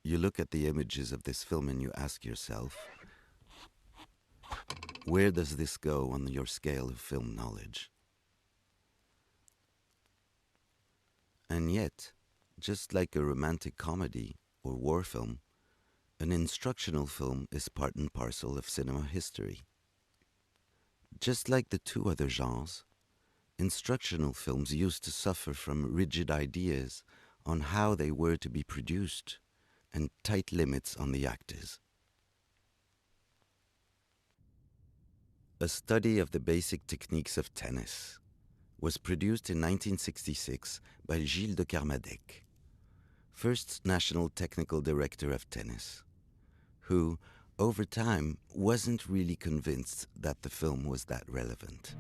You look at the images of this film and you ask yourself, where does this go on your scale of film knowledge? And yet, just like a romantic comedy or war film, an instructional film is part and parcel of cinema history. Just like the two other genres, instructional films used to suffer from rigid ideas on how they were to be produced and tight limits on the actors. A study of the basic techniques of tennis was produced in 1966 by Gilles de Kermadec, first National Technical Director of Tennis, who, over time, wasn't really convinced that the film was that relevant.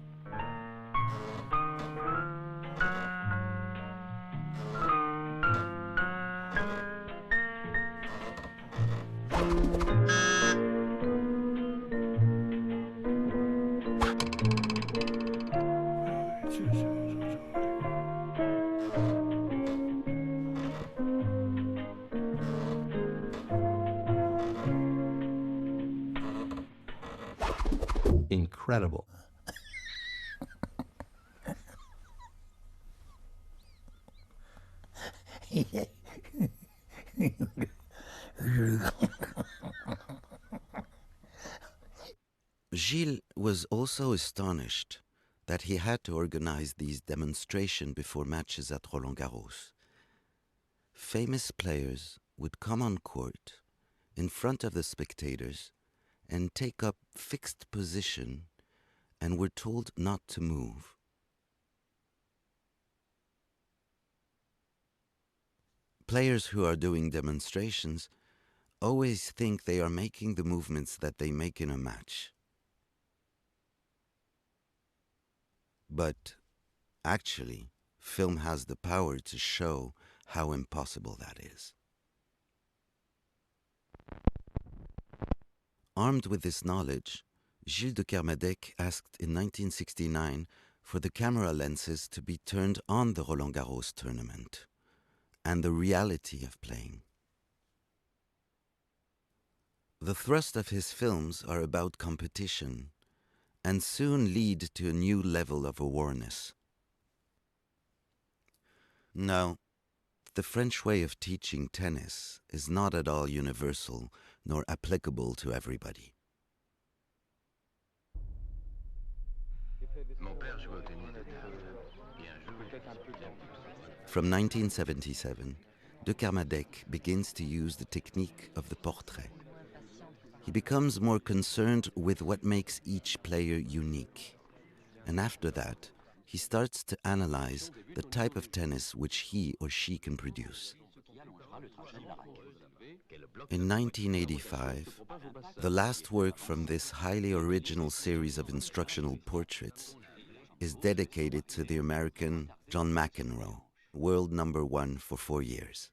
Incredible. Gilles was also astonished that he had to organize these demonstrations before matches at Roland Garros. Famous players would come on court in front of the spectators and take up fixed position and were told not to move. Players who are doing demonstrations always think they are making the movements that they make in a match. But actually, film has the power to show how impossible that is. Armed with this knowledge, Gilles de Kermadec asked in 1969 for the camera lenses to be turned on the Roland Garros tournament and the reality of playing. The thrust of his films are about competition and soon lead to a new level of awareness. Now, the French way of teaching tennis is not at all universal nor applicable to everybody. From 1977, de Kermadec begins to use the technique of the portrait. He becomes more concerned with what makes each player unique. And after that, he starts to analyze the type of tennis which he or she can produce. In 1985, the last work from this highly original series of instructional portraits is dedicated to the American John McEnroe, world number 1 for 4 years.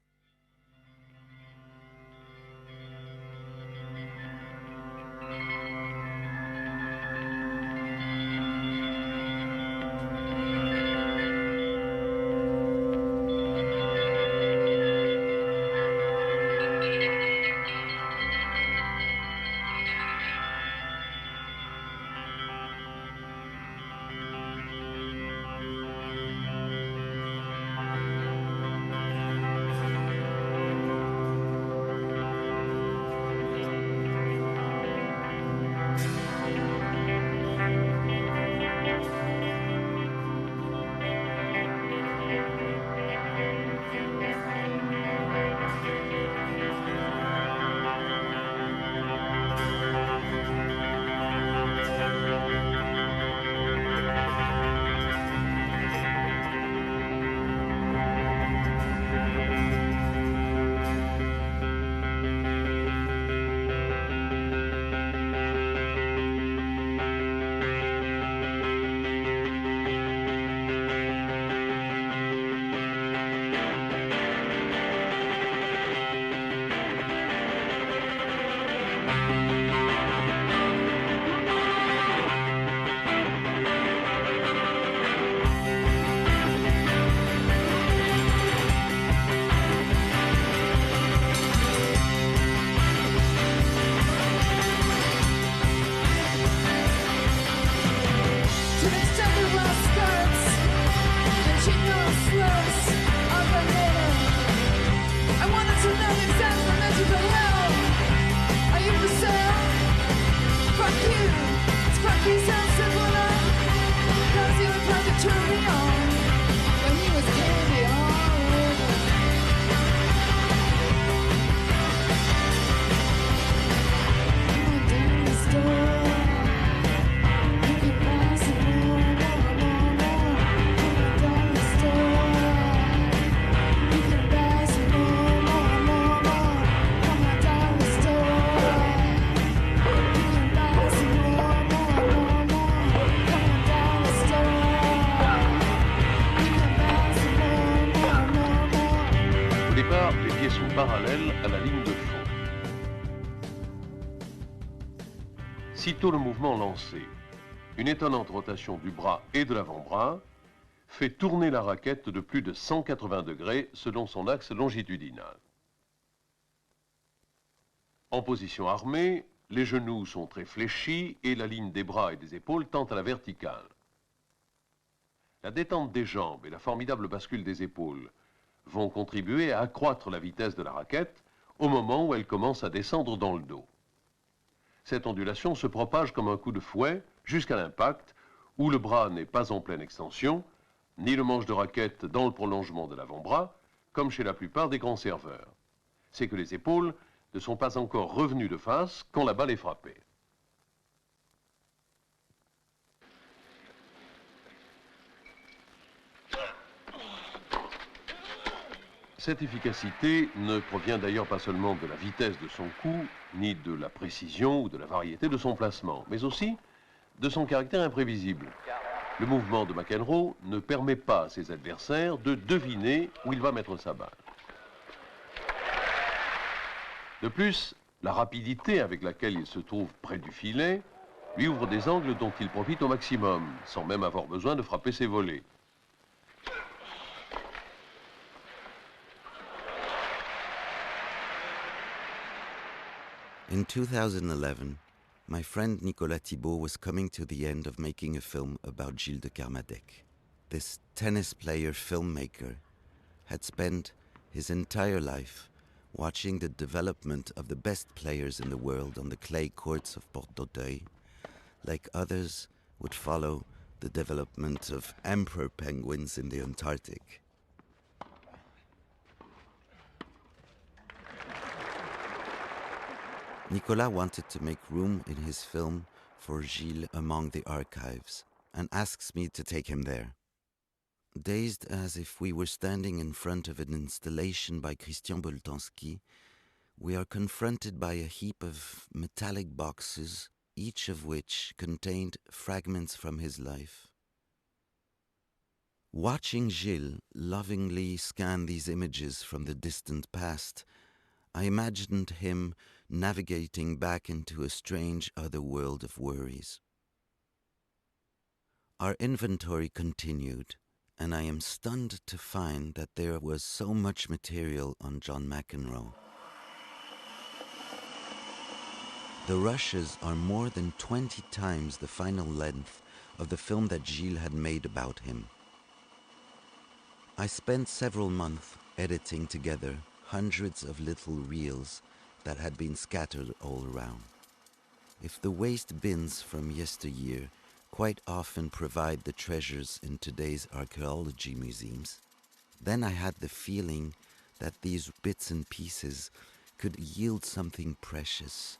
parallèle à la ligne de fond. Sitôt le mouvement lancé, une étonnante rotation du bras et de l'avant-bras fait tourner la raquette de plus de 180 degrés selon son axe longitudinal. En position armée, les genoux sont très fléchis et la ligne des bras et des épaules tend à la verticale. La détente des jambes et la formidable bascule des épaules vont contribuer à accroître la vitesse de la raquette au moment où elle commence à descendre dans le dos. Cette ondulation se propage comme un coup de fouet jusqu'à l'impact où le bras n'est pas en pleine extension, ni le manche de raquette dans le prolongement de l'avant-bras, comme chez la plupart des grands serveurs. C'est que les épaules ne sont pas encore revenues de face quand la balle est frappée. Cette efficacité ne provient d'ailleurs pas seulement de la vitesse de son coup, ni de la précision ou de la variété de son placement, mais aussi de son caractère imprévisible. Le mouvement de McEnroe ne permet pas à ses adversaires de deviner où il va mettre sa balle. De plus, la rapidité avec laquelle il se trouve près du filet lui ouvre des angles dont il profite au maximum, sans même avoir besoin de frapper ses volets. In 2011, my friend Nicolas Thibault was coming to the end of making a film about Gilles de Kermadec. This tennis player filmmaker had spent his entire life watching the development of the best players in the world on the clay courts of Porte d'Auteuil, like others would follow the development of emperor penguins in the Antarctic. Nicolas wanted to make room in his film for Gilles among the archives and asks me to take him there. Dazed as if we were standing in front of an installation by Christian Boltanski, we are confronted by a heap of metallic boxes, each of which contained fragments from his life. Watching Gilles lovingly scan these images from the distant past, I imagined him navigating back into a strange other world of worries. Our inventory continued, and I am stunned to find that there was so much material on John McEnroe. The rushes are more than 20 times the final length of the film that Gilles had made about him. I spent several months editing together hundreds of little reels that had been scattered all around. If the waste bins from yesteryear quite often provide the treasures in today's archaeology museums, then I had the feeling that these bits and pieces could yield something precious,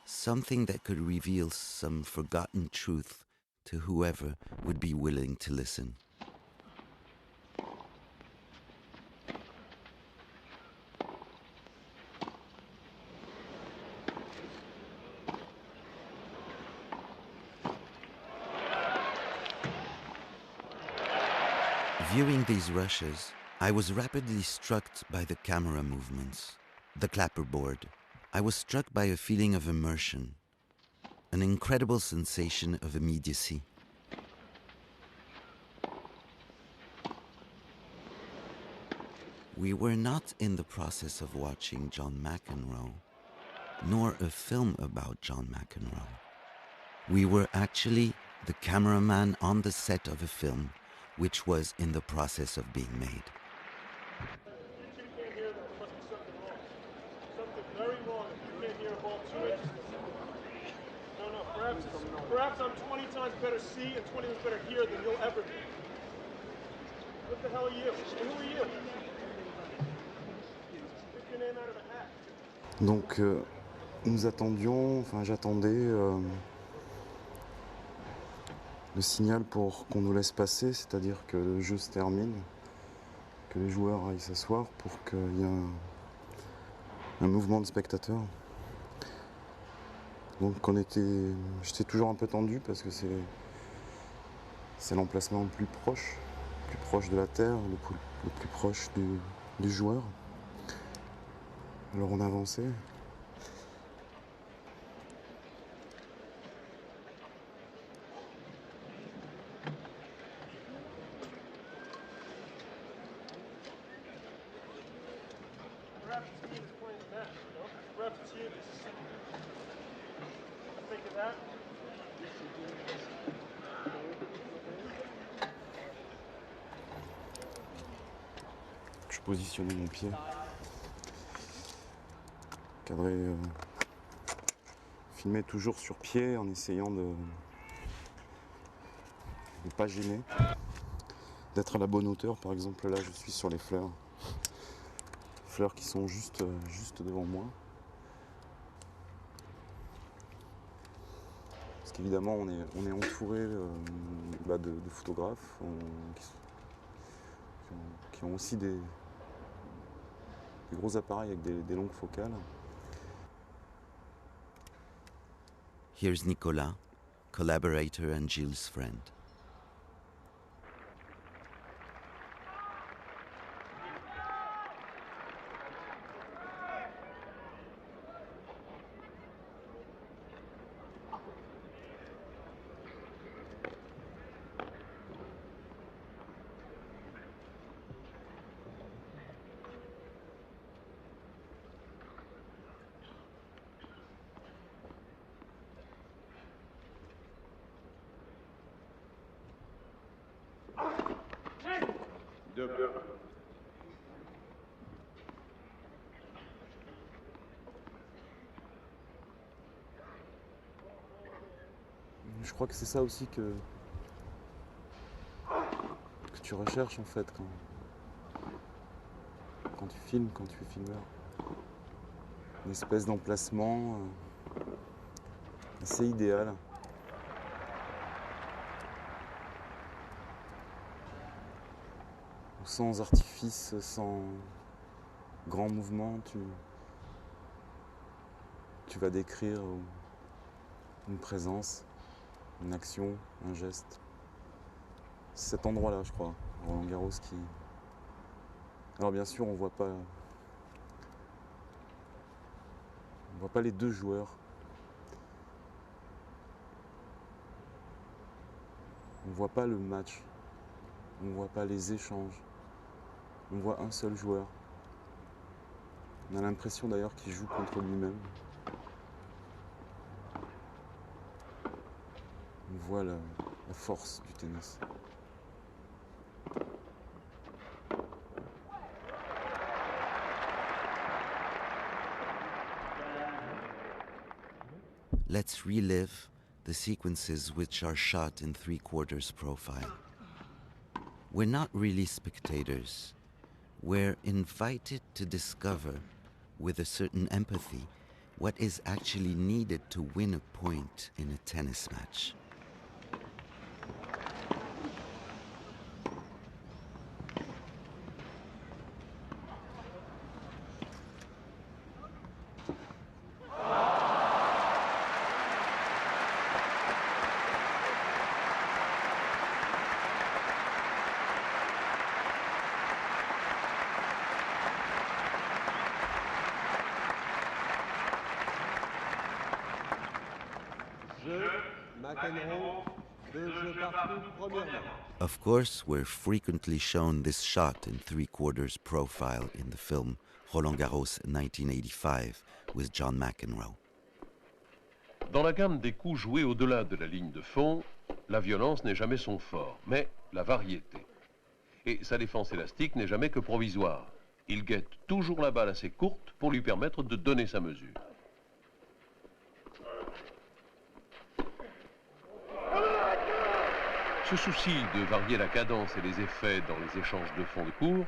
something that could reveal some forgotten truth to whoever would be willing to listen. Viewing these rushes, I was rapidly struck by the camera movements, the clapperboard. I was struck by a feeling of immersion, an incredible sensation of immediacy. We were not in the process of watching John McEnroe, nor a film about John McEnroe. We were actually the cameraman on the set of a film which was in the process of being made. You can't hear that. There must be something wrong. Something very wrong if you can't hear a ball 2 inches. No, perhaps I'm 20 times better see and 20 times better hear than you'll ever be. What the hell are you? And who are you? Pick your name out of a hat. Donc nous attendions, j'attendais le signal pour qu'on nous laisse passer, c'est-à-dire que le jeu se termine, que les joueurs aillent s'asseoir pour qu'il y ait un mouvement de spectateurs. Donc j'étais toujours un peu tendu parce que c'est l'emplacement le plus proche de la terre, le plus proche du joueur. Alors on avançait. Perhaps it's me that's playing the match, you know? Perhaps it's you that's... Think of that? Je positionnais mon pied. Cadré, filmer toujours sur pied en essayant de ne pas gêner, d'être à la bonne hauteur. Par exemple là je suis sur les fleurs qui sont juste devant moi, parce qu'évidemment on est entouré de photographes qui ont aussi des gros appareils avec des longues focales. Here's Nicolas, collaborator and Gilles' friend. Je crois que c'est ça aussi que tu recherches en fait quand tu filmes, quand tu es filmeur. Une espèce d'emplacement assez idéal. Sans artifice, sans grand mouvement, tu vas décrire une présence, une action, un geste. C'est cet endroit-là, je crois, Roland Garros qui... Alors bien sûr, on voit pas les deux joueurs. On voit pas le match. On voit pas les échanges. On voit un seul joueur. On a l'impression d'ailleurs qu'il joue contre lui-même. On voit la force du tennis. Let's relive the sequences which are shot in 3/4 profile. We're not really spectators. We're invited to discover, with a certain empathy, what is actually needed to win a point in a tennis match. McEnroe, 2 jeux partout, premièrement. Of course, we're frequently shown this shot in 3/4 profile in the film Roland Garros 1985 with John McEnroe. Dans la gamme des coups joués au-delà de la ligne de fond, la violence n'est jamais son fort, mais la variété. Et sa défense élastique n'est jamais que provisoire. Il guette toujours la balle assez courte pour lui permettre de donner sa mesure. Ce souci de varier la cadence et les effets dans les échanges de fond de cours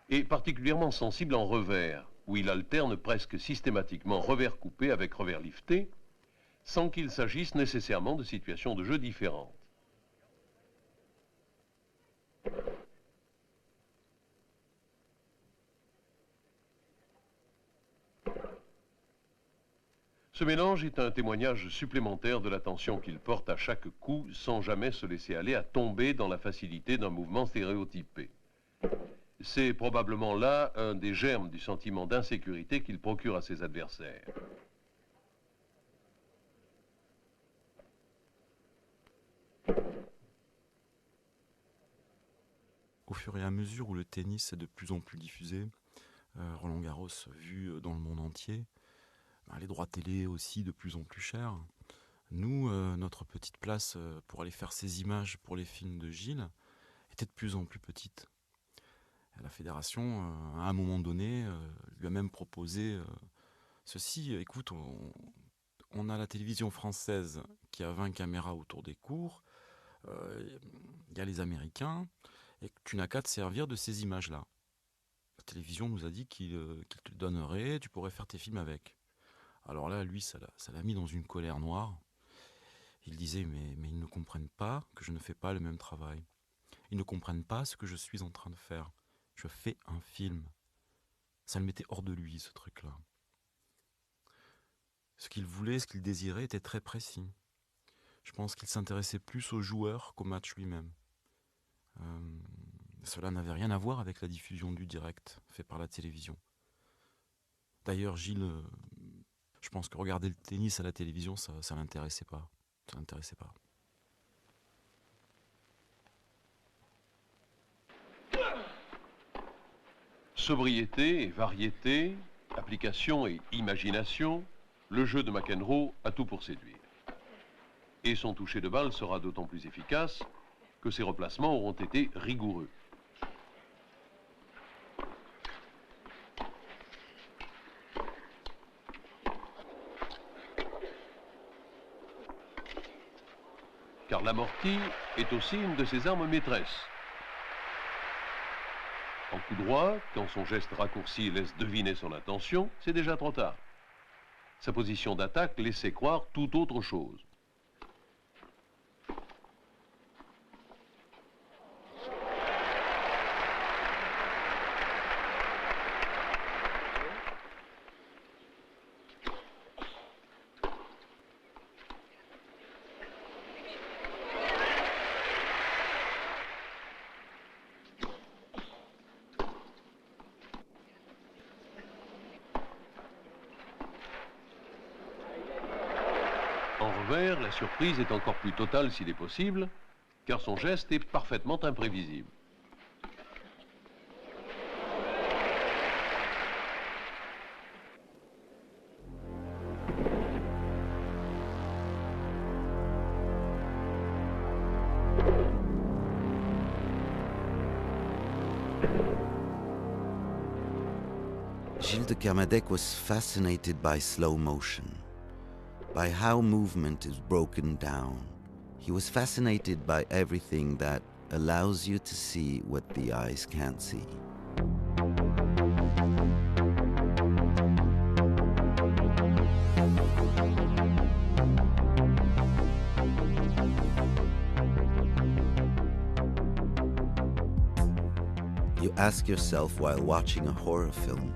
est particulièrement sensible en revers, où il alterne presque systématiquement revers coupé avec revers lifté, sans qu'il s'agisse nécessairement de situations de jeu différentes. Ce mélange est un témoignage supplémentaire de l'attention qu'il porte à chaque coup sans jamais se laisser aller à tomber dans la facilité d'un mouvement stéréotypé. C'est probablement là un des germes du sentiment d'insécurité qu'il procure à ses adversaires. Au fur et à mesure où le tennis est de plus en plus diffusé, Roland Garros vu dans le monde entier, les droits télé aussi de plus en plus chers. Nous, notre petite place pour aller faire ces images pour les films de Gilles était de plus en plus petite. La fédération, à un moment donné, lui a même proposé ceci. Écoute, on a la télévision française qui a 20 caméras autour des cours, il y a les Américains, et tu n'as qu'à te servir de ces images-là. La télévision nous a dit qu'il te le donnerait, tu pourrais faire tes films avec. Alors là, lui, ça l'a mis dans une colère noire. Il disait, mais ils ne comprennent pas que je ne fais pas le même travail. Ils ne comprennent pas ce que je suis en train de faire. Je fais un film. Ça le mettait hors de lui, ce truc-là. Ce qu'il voulait, ce qu'il désirait était très précis. Je pense qu'il s'intéressait plus au joueur qu'au match lui-même. Cela n'avait rien à voir avec la diffusion du direct fait par la télévision. D'ailleurs, Gilles, je pense que regarder le tennis à la télévision, ça l'intéressait pas. Ça l'intéressait pas. Sobriété et variété, application et imagination, le jeu de McEnroe a tout pour séduire. Et son toucher de balle sera d'autant plus efficace que ses replacements auront été rigoureux. Car l'amorti est aussi une de ses armes maîtresses. En coup droit, quand son geste raccourci laisse deviner son intention, c'est déjà trop tard. Sa position d'attaque laissait croire tout autre chose. En revers, la surprise est encore plus totale s'il est possible, car son geste est parfaitement imprévisible. Gilles de Kermadec was fascinated by slow motion, by how movement is broken down. He was fascinated by everything that allows you to see what the eyes can't see. You ask yourself while watching a horror film,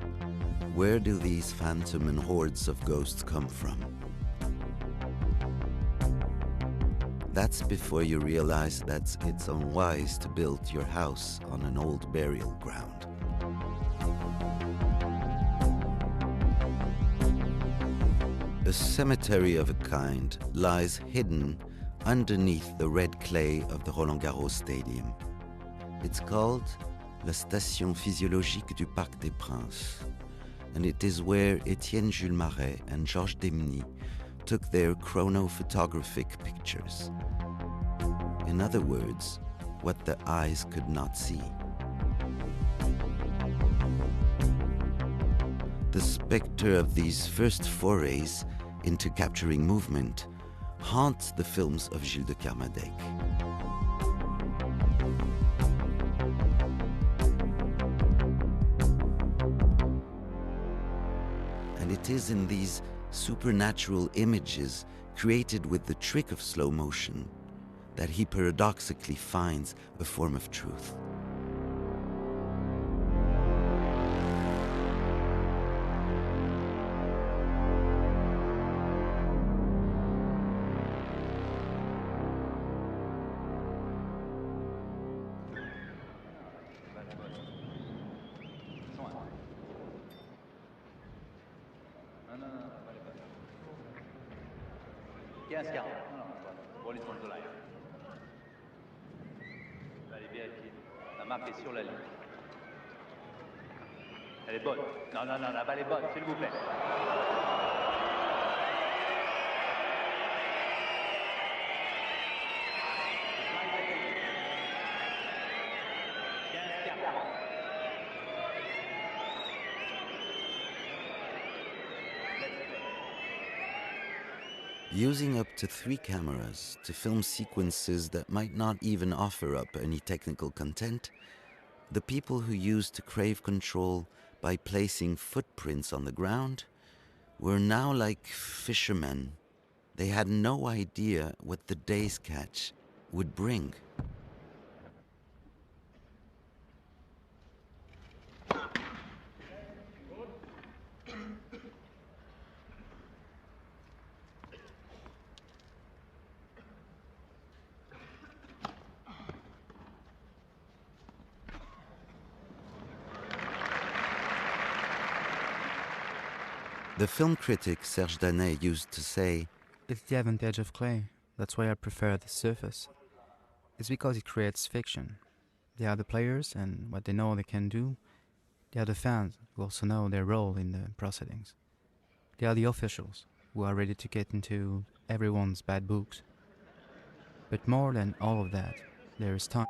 where do these phantom and hordes of ghosts come from? That's before you realize that it's unwise to build your house on an old burial ground. A cemetery of a kind lies hidden underneath the red clay of the Roland Garros Stadium. It's called la Station Physiologique du Parc des Princes, and it is where Étienne Jules Marais and Georges Demny took their chronophotographic pictures. In other words, what the eyes could not see. The specter of these first forays into capturing movement haunts the films of Gilles de Kermadec. And it is in these supernatural images created with the trick of slow motion that he paradoxically finds a form of truth. 15-40. Bon, les de l'air. Allez, vérifier. La marque est sur la ligne. Elle est bonne. Non, la balle est bonne, s'il vous plaît. Using up to 3 cameras to film sequences that might not even offer up any technical content, the people who used to crave control by placing footprints on the ground were now like fishermen. They had no idea what the day's catch would bring. The film critic Serge Danet used to say, "It's the advantage of clay. That's why I prefer the surface. It's because it creates fiction. They are the players and what they know they can do. They are the fans who also know their role in the proceedings. They are the officials who are ready to get into everyone's bad books. But more than all of that, there is time."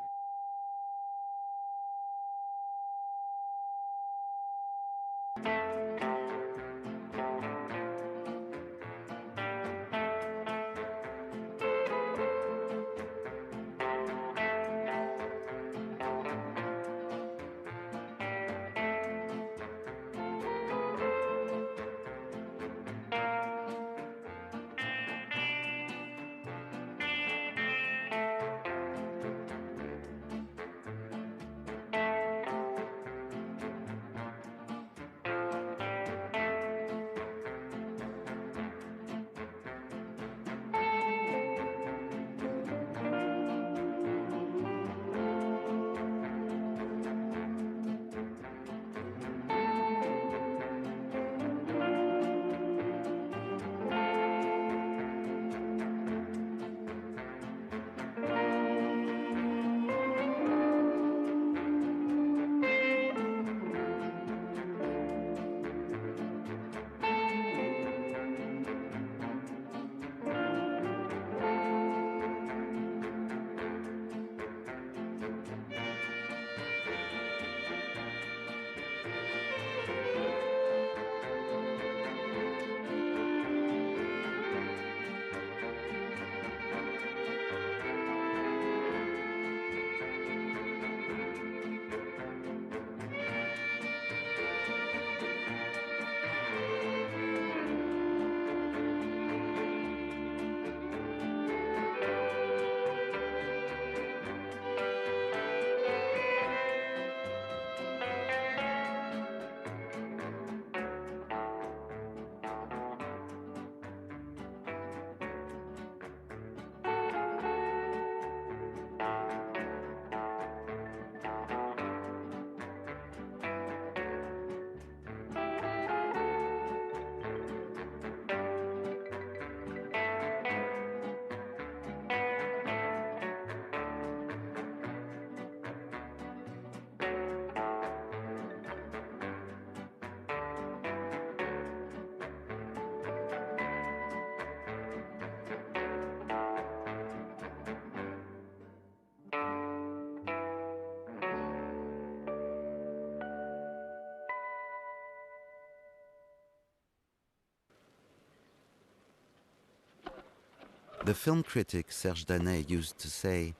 the film critic Serge Danet used to say,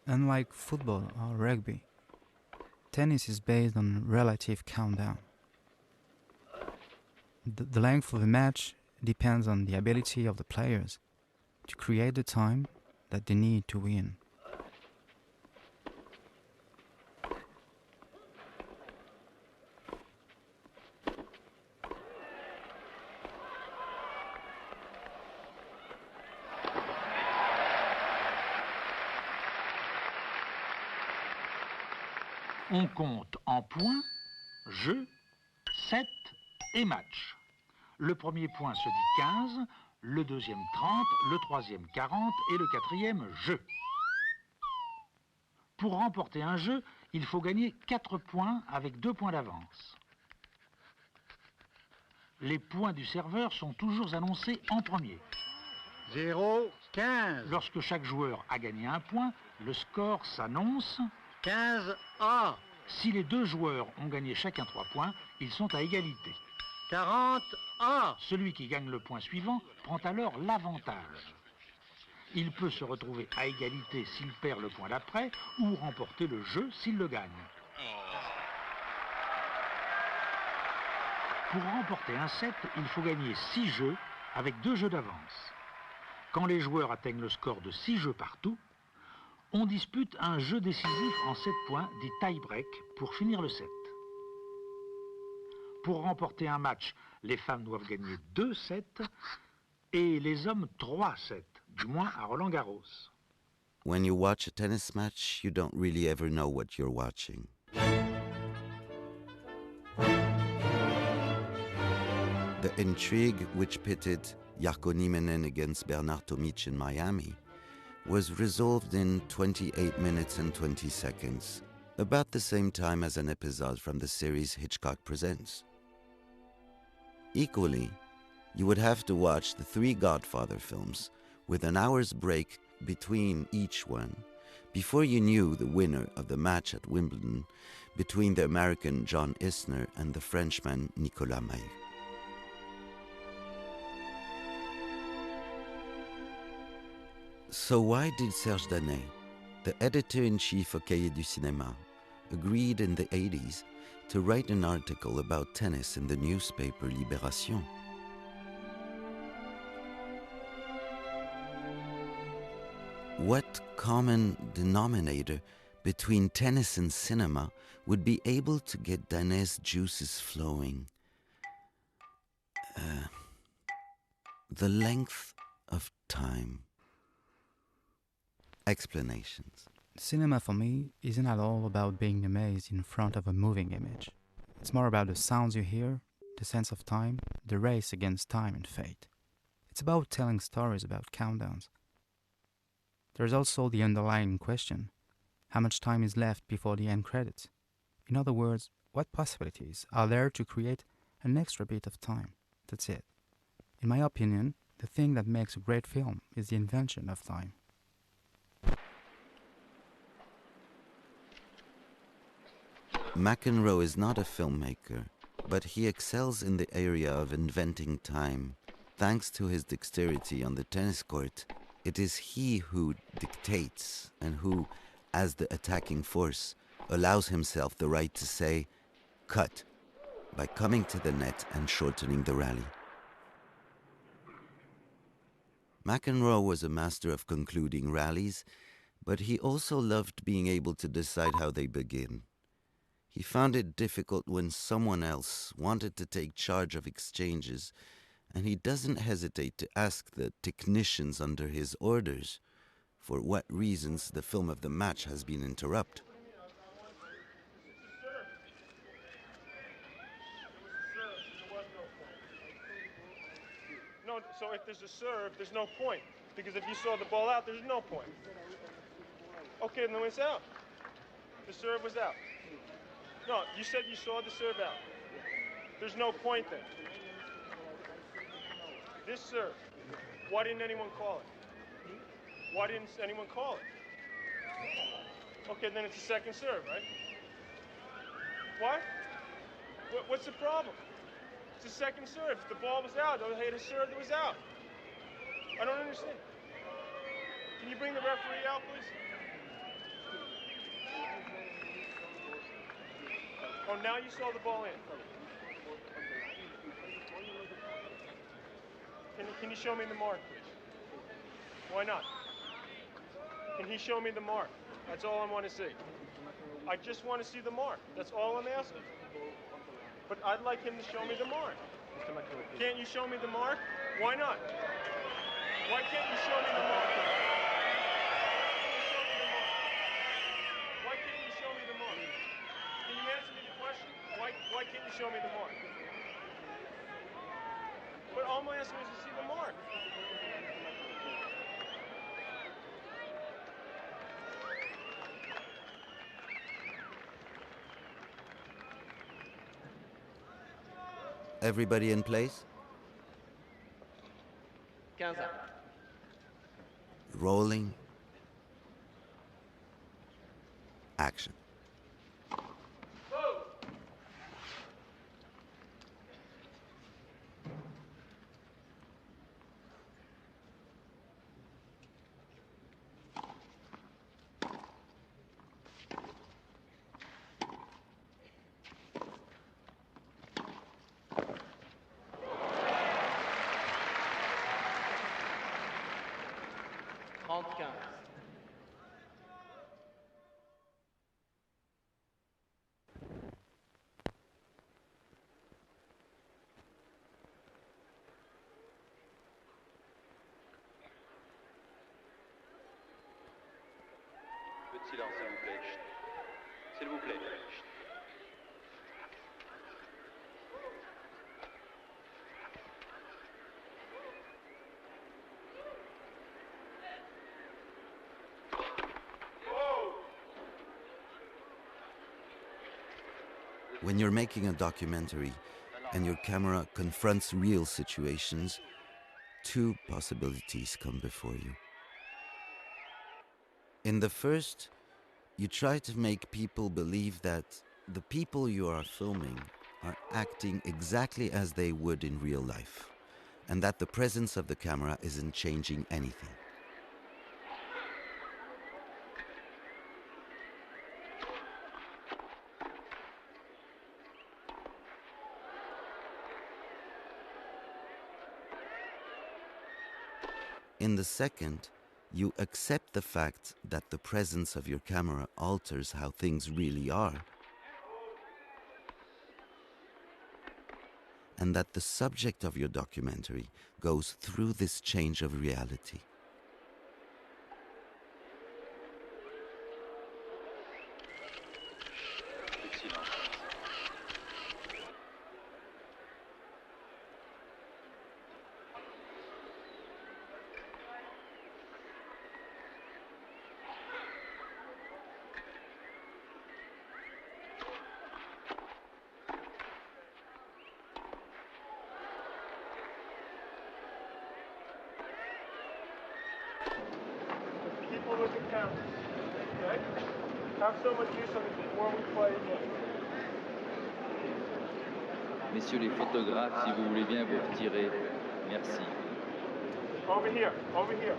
"Unlike football or rugby, tennis is based on relative countdown. The length of a match depends on the ability of the players to create the time that they need to win." On compte en points, jeu, set et match. Le premier point se dit 15, le deuxième 30, le troisième 40 et le quatrième jeu. Pour remporter un jeu, il faut gagner 4 points avec 2 points d'avance. Les points du serveur sont toujours annoncés en premier. 0, 15. Lorsque chaque joueur a gagné un point, le score s'annonce 15 A. Si les deux joueurs ont gagné chacun 3 points, ils sont à égalité. 40 A. Celui qui gagne le point suivant prend alors l'avantage. Il peut se retrouver à égalité s'il perd le point d'après ou remporter le jeu s'il le gagne. Pour remporter un set, il faut gagner 6 jeux avec 2 jeux d'avance. Quand les joueurs atteignent le score de 6 jeux partout, on dispute un jeu décisif en 7 points, dit tie-break, pour finir le set. Pour remporter un match, les femmes doivent gagner 2 sets et les hommes 3 sets, du moins à Roland Garros. When you watch a tennis match, you don't really ever know what you're watching. The intrigue which pitted Jarkko Nieminen against Bernard Tomic in Miami was resolved in 28 minutes and 20 seconds, about the same time as an episode from the series Hitchcock Presents. Equally, you would have to watch the 3 Godfather films with an hour's break between each one before you knew the winner of the match at Wimbledon between the American John Isner and the Frenchman Nicolas Mahut. So why did Serge Danet, the editor-in-chief of Cahiers du Cinéma, agreed in the 80s to write an article about tennis in the newspaper Libération? What common denominator between tennis and cinema would be able to get Danet's juices flowing? The length of time. Explanations. Cinema for me isn't at all about being amazed in front of a moving image. It's more about the sounds you hear, the sense of time, the race against time and fate. It's about telling stories about countdowns. There's also the underlying question: how much time is left before the end credits? In other words, what possibilities are there to create an extra bit of time? That's it. In my opinion, the thing that makes a great film is the invention of time. McEnroe is not a filmmaker, but he excels in the area of inventing time. Thanks to his dexterity on the tennis court, it is he who dictates and who, as the attacking force, allows himself the right to say, "Cut," by coming to the net and shortening the rally. McEnroe was a master of concluding rallies, but he also loved being able to decide how they begin. He found it difficult when someone else wanted to take charge of exchanges, and he doesn't hesitate to ask the technicians under his orders for what reasons the film of the match has been interrupted. No, so if there's a serve, there's no point. Because if you saw the ball out, there's no point. Okay, then it's out. The serve was out. No, you said you saw the serve out. There's no point then. This serve, why didn't anyone call it? Why didn't anyone call it? Okay, then it's a second serve, right? What? What's the problem? It's a second serve. If the ball was out, I had a serve that was out. I don't understand. Can you bring the referee out, please? Oh, now you saw the ball in. Can you show me the mark, please? Why not? Can he show me the mark? That's all I want to see. I just want to see the mark. That's all I'm asking. But I'd like him to show me the mark. Can't you show me the mark? Why not? Why can't you show me the mark? Why can't you show me the mark? Can you answer me the question? Why can't you show me the mark? But all my asking is to see the mark. Everybody in place? 15 ans. Rolling. Action. Peu de silence, s'il vous plaît. Chut. S'il vous plaît. Chut. When you're making a documentary and your camera confronts real situations, two possibilities come before you. In the first, you try to make people believe that the people you are filming are acting exactly as they would in real life, and that the presence of the camera isn't changing anything. In the second, you accept the fact that the presence of your camera alters how things really are, and that the subject of your documentary goes through this change of reality. Peu de silence. People look at cameras, okay? Have so much use of it before we play again. Messieurs les photographes, si vous voulez bien vous retirer, merci. Over here, over here.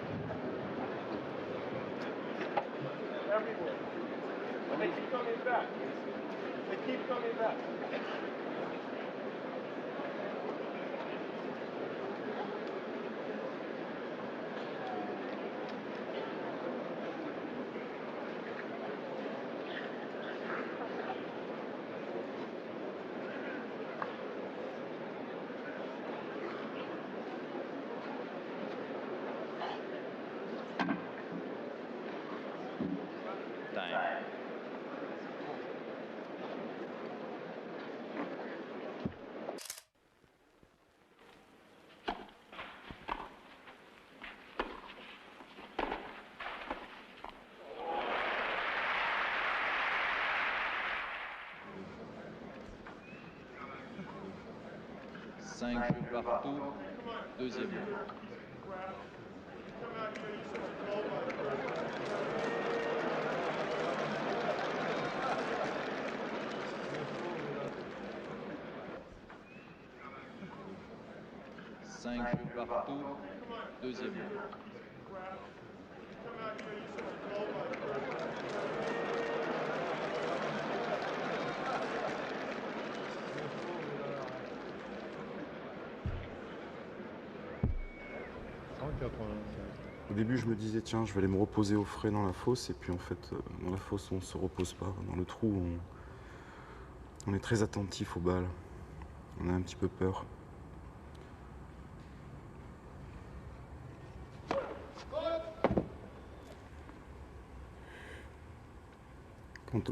Everywhere. And they keep coming back. They keep coming back. Time. Cinq jeux partout, deuxième jeu. Cinq jeux partout, deuxième jeu. Au début, je me disais, tiens, je vais aller me reposer au frais dans la fosse. Et puis en fait, dans la fosse, on ne se repose pas. Dans le trou, on est très attentif aux balles. On a un petit peu peur.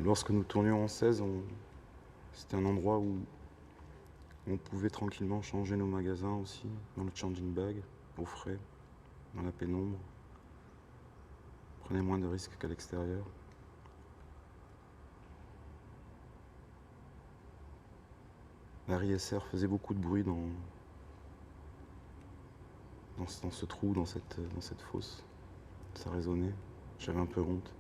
Lorsque nous tournions en 16, c'était un endroit où On pouvait tranquillement changer nos magasins aussi, dans le changing bag, au frais, dans la pénombre. On prenait moins de risques qu'à l'extérieur. Larry SR faisait beaucoup de bruit dans ce trou, dans cette fosse. Ça résonnait, j'avais un peu honte.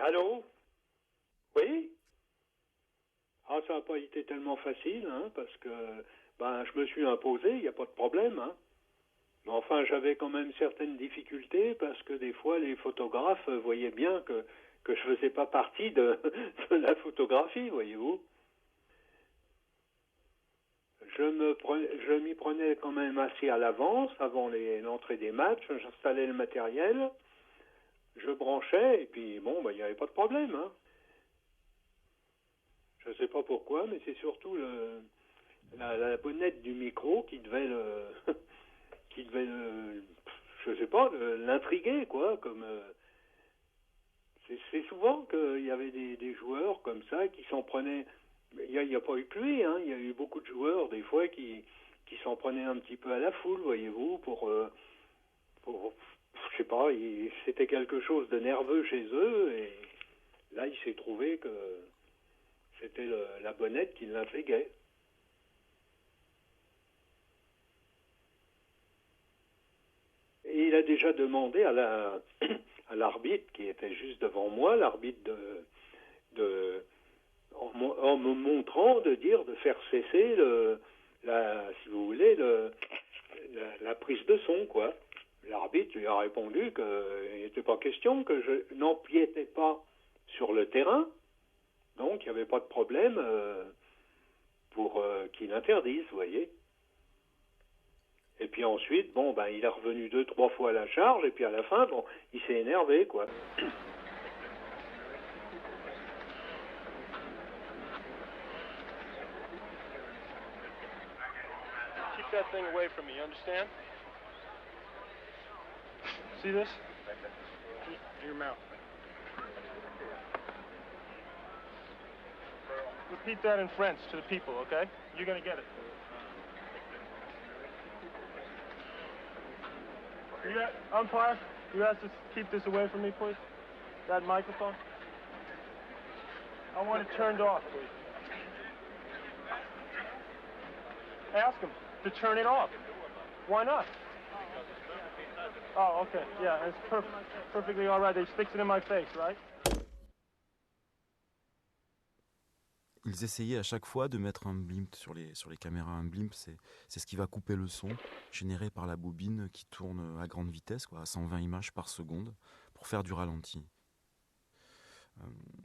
Allô? Oui? Ah, ça n'a pas été tellement facile, hein, parce que je me suis imposé, il n'y a pas de problème, hein. Mais enfin, j'avais quand même certaines difficultés, parce que des fois, les photographes voyaient bien que je ne faisais pas partie de la photographie, voyez-vous. Je m'y prenais quand même assez à l'avance, avant l'entrée des matchs, j'installais le matériel, je branchais, et puis bon, il n'y avait pas de problème, hein. Je ne sais pas pourquoi, mais c'est surtout la bonnette du micro qui devait je sais pas, l'intriguer, quoi. Comme c'est souvent qu'il y avait des joueurs comme ça qui s'en prenaient. Il n'y a pas eu que lui, hein. Il y a eu beaucoup de joueurs des fois qui s'en prenaient un petit peu à la foule, voyez-vous, pour je sais pas, c'était quelque chose de nerveux chez eux, et là il s'est trouvé que c'était la bonnette qui l'intriguait. Et il a déjà demandé à l'arbitre qui était juste devant moi, l'arbitre en me montrant de faire cesser si vous voulez, la prise de son, quoi. L'arbitre lui a répondu qu'il n'était pas question, que je n'empiétais pas sur le terrain, donc il n'y avait pas de problème pour qu'il interdise, vous voyez. Et puis ensuite, il est revenu 2-3 fois à la charge, et puis à la fin, il s'est énervé, quoi. Keep that thing away from me, you understand? See this? Your mouth. Repeat that in French to the people, okay? You're gonna get it. Umpire, you have to keep this away from me, please. That microphone. I want it turned off, please. Ask him to turn it off. Why not? Oh, okay. Yeah, it's perfectly all right. They sticks it in my face, right? Ils essayaient à chaque fois de mettre un blimp sur les caméras. Un blimp, c'est ce qui va couper le son généré par la bobine qui tourne à grande vitesse, à 120 images par seconde, pour faire du ralenti.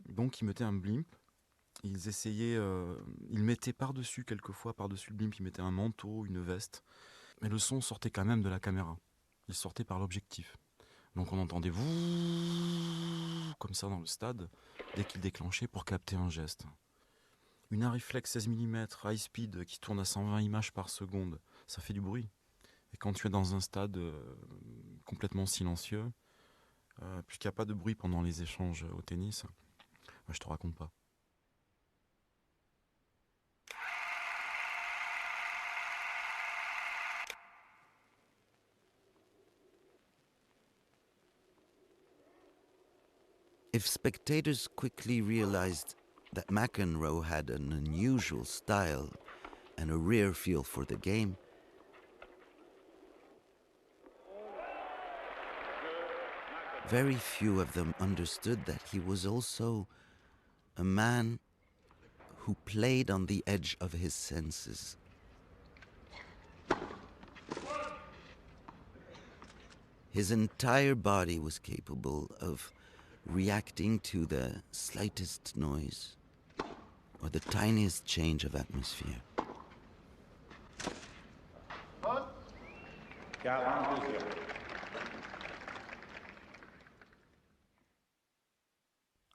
Donc ils mettaient un blimp, ils essayaient, ils mettaient par-dessus, quelquefois par-dessus le blimp, ils mettaient un manteau, une veste, mais le son sortait quand même de la caméra. Il sortait par l'objectif. Donc on entendait comme ça dans le stade, dès qu'ils déclenchaient pour capter un geste. Une Arriflex 16 mm high speed qui tourne à 120 images par seconde, ça fait du bruit. Et quand tu es dans un stade complètement silencieux, puisqu'il n'y a pas de bruit pendant les échanges au tennis, je te raconte pas. If spectators quickly realized that McEnroe had an unusual style and a rare feel for the game, very few of them understood that he was also a man who played on the edge of his senses. His entire body was capable of reacting to the slightest noise or the tiniest change of atmosphere.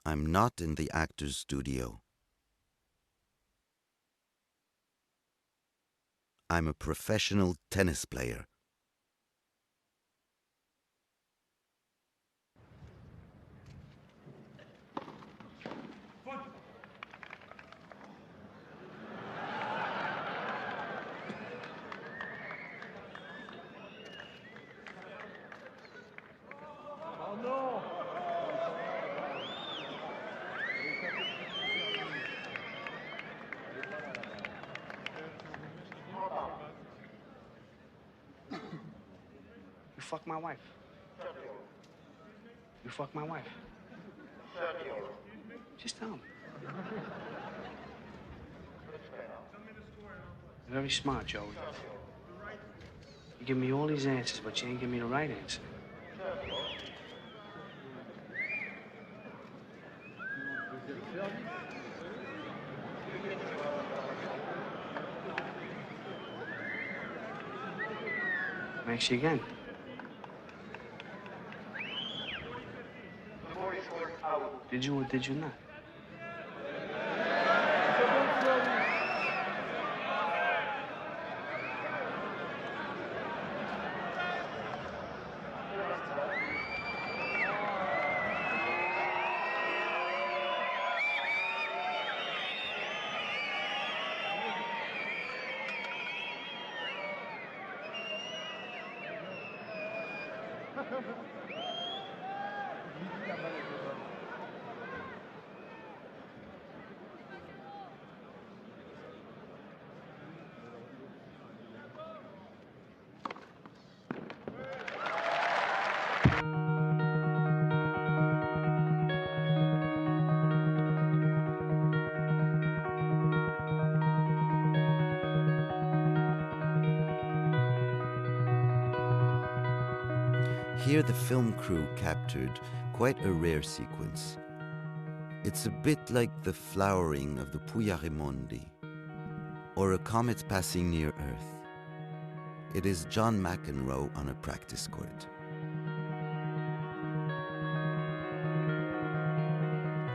I'm not in the actor's studio. I'm a professional tennis player. You fuck my wife. You fuck my wife. Just tell me. You're very smart, Joey. You give me all these answers, but you ain't give me the right answer. Thanks you again. Did you or did you not? Here the film crew captured quite a rare sequence. It's a bit like the flowering of the Pugliarimondi, or a comet passing near Earth. It is John McEnroe on a practice court.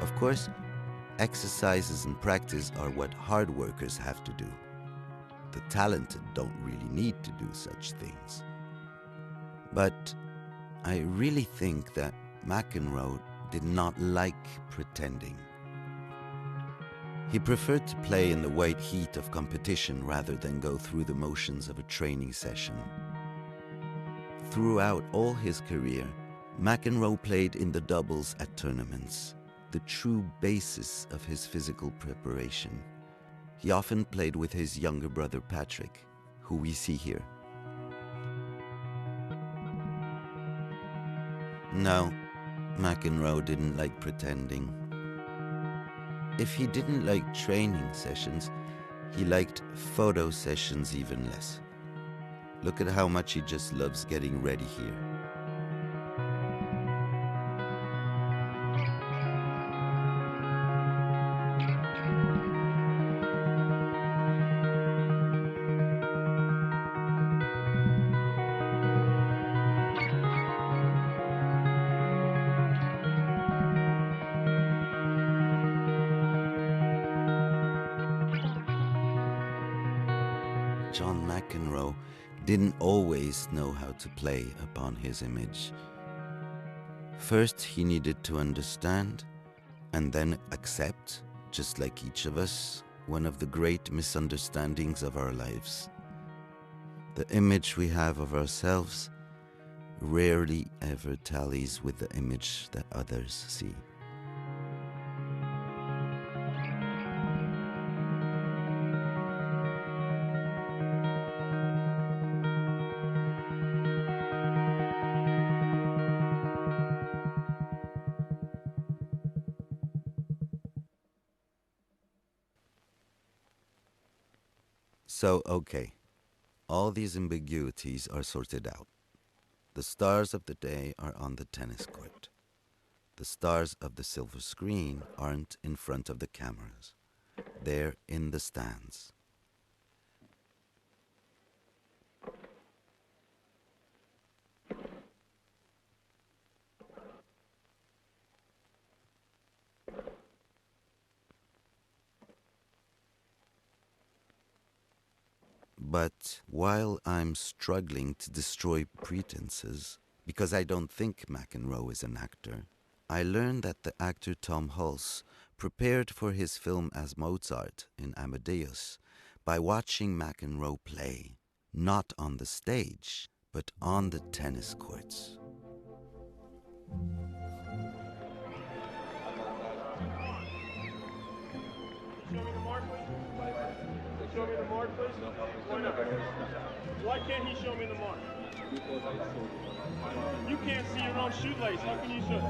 Of course, exercises and practice are what hard workers have to do. The talented don't really need to do such things. But I really think that McEnroe did not like pretending. He preferred to play in the white heat of competition rather than go through the motions of a training session. Throughout all his career, McEnroe played in the doubles at tournaments, the true basis of his physical preparation. He often played with his younger brother Patrick, who we see here. No, McEnroe didn't like pretending. If he didn't like training sessions, he liked photo sessions even less. Look at how much he just loves getting ready here. John McEnroe didn't always know how to play upon his image. First, he needed to understand and then accept, just like each of us, one of the great misunderstandings of our lives. The image we have of ourselves rarely ever tallies with the image that others see. So, okay, all these ambiguities are sorted out. The stars of the day are on the tennis court. The stars of the silver screen aren't in front of the cameras. They're in the stands. But while I'm struggling to destroy pretenses, because I don't think McEnroe is an actor, I learned that the actor Tom Hulse prepared for his film as Mozart in Amadeus by watching McEnroe play, not on the stage, but on the tennis courts. Show me the mark, please. Why not? Why can't he show me the mark? You can't see your own shoelace. How can you show?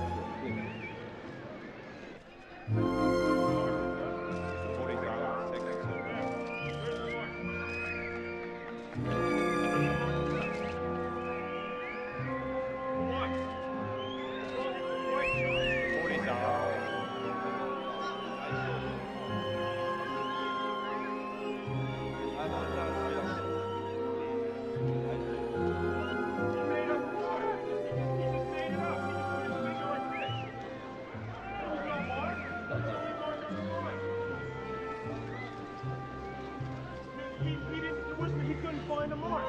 He couldn't find a mark.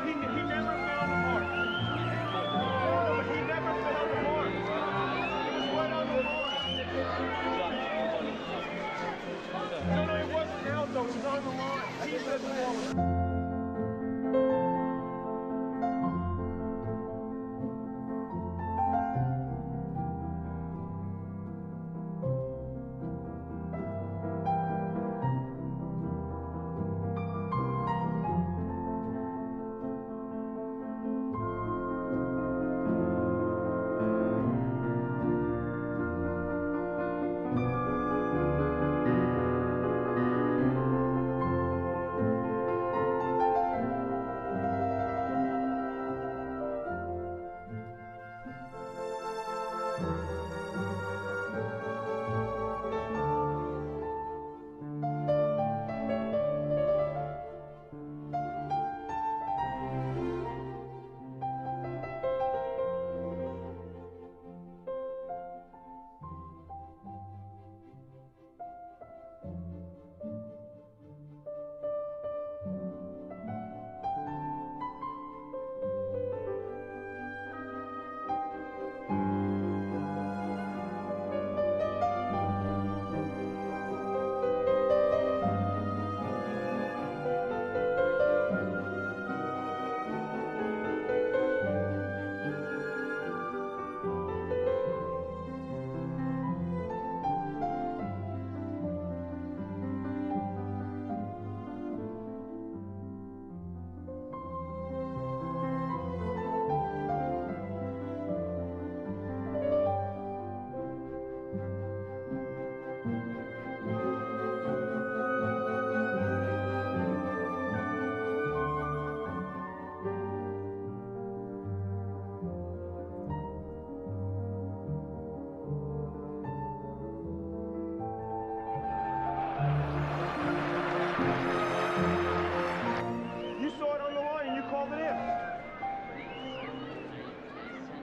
He never found a mark. No, but he never found a mark. It was right on the line. No, it wasn't out though. It was on the line. He said the ball was.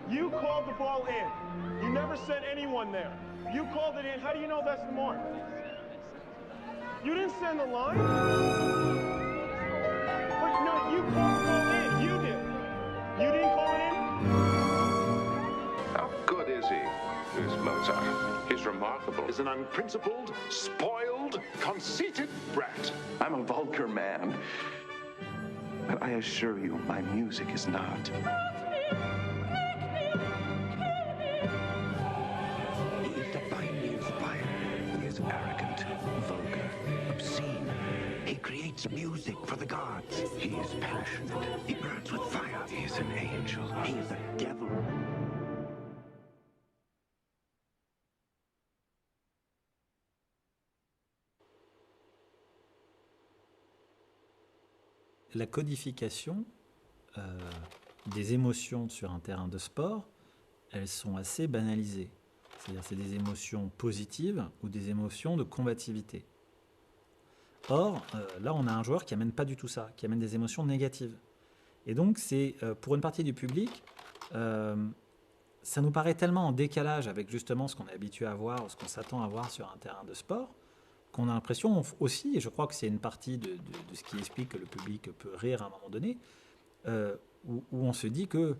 You called the ball in. You never sent anyone there. You called it in. How do you know that's the mark? You didn't send the line. But no, you called the ball in. You did. You didn't call it in? How good is he, this Mozart? He's remarkable. He's an unprincipled, spoiled, conceited brat. I'm a vulgar man. But I assure you, my music is not. He is divinely inspired. He is arrogant, vulgar, obscene. He creates music for the gods. He is passionate. He burns with fire. He is an angel. He is a devil. La codification des émotions sur un terrain de sport, elles sont assez banalisées. C'est-à-dire c'est des émotions positives ou des émotions de combativité. Or, là, on a un joueur qui amène pas du tout ça, qui amène des émotions négatives. Et donc, c'est pour une partie du public, ça nous paraît tellement en décalage avec justement ce qu'on est habitué à voir, ou ce qu'on s'attend à voir sur un terrain de sport, qu'on a l'impression aussi, et je crois que c'est une partie de ce qui explique que le public peut rire à un moment donné, où on se dit que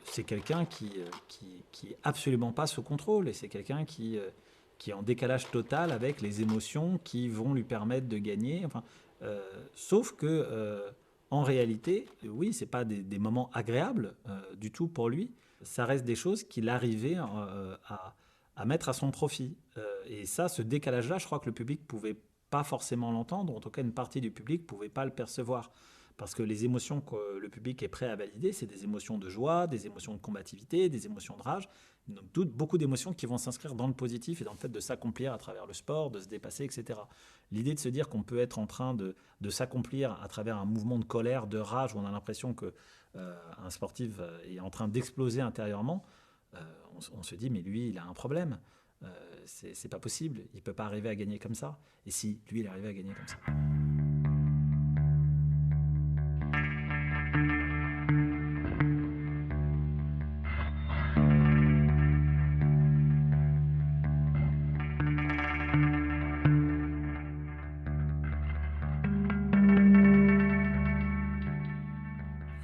c'est quelqu'un qui est absolument pas sous contrôle, et c'est quelqu'un qui est en décalage total avec les émotions qui vont lui permettre de gagner. Enfin, sauf que, en réalité, oui, c'est pas des moments agréables du tout pour lui. Ça reste des choses qu'il arrivait à mettre à son profit. Et ça, ce décalage-là, je crois que le public pouvait pas forcément l'entendre, en tout cas une partie du public pouvait pas le percevoir. Parce que les émotions que le public est prêt à valider, c'est des émotions de joie, des émotions de combativité, des émotions de rage. Donc beaucoup d'émotions qui vont s'inscrire dans le positif et dans le fait de s'accomplir à travers le sport, de se dépasser, etc. L'idée de se dire qu'on peut être en train de s'accomplir à travers un mouvement de colère, de rage, où on a l'impression qu'un sportif est en train d'exploser intérieurement, on se dit, mais lui, il a un problème. C'est pas possible, il peut pas arriver à gagner comme ça. Et si, lui, il est arrivé à gagner comme ça.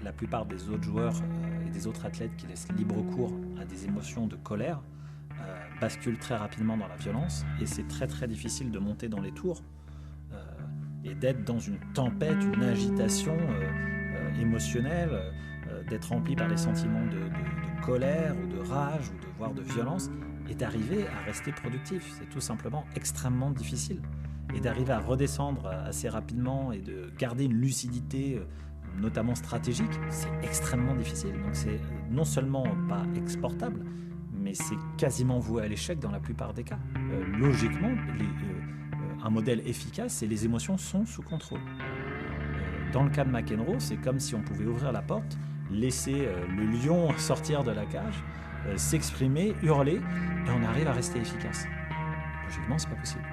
La plupart des autres joueurs et des autres athlètes qui laissent libre cours à des émotions de colère basculent très rapidement dans la violence, et c'est très très difficile de monter dans les tours et d'être dans une tempête, une agitation émotionnelle, d'être rempli par des sentiments de colère ou de rage ou voire de violence, et d'arriver à rester productif. C'est tout simplement extrêmement difficile. Et d'arriver à redescendre assez rapidement et de garder une lucidité notamment stratégique, c'est extrêmement difficile. Donc c'est non seulement pas exportable, mais c'est quasiment voué à l'échec dans la plupart des cas. Logiquement, un modèle efficace, c'est les émotions sont sous contrôle. Dans le cas de McEnroe, c'est comme si on pouvait ouvrir la porte, laisser le lion sortir de la cage, s'exprimer, hurler, et on arrive à rester efficace. Logiquement, c'est pas possible.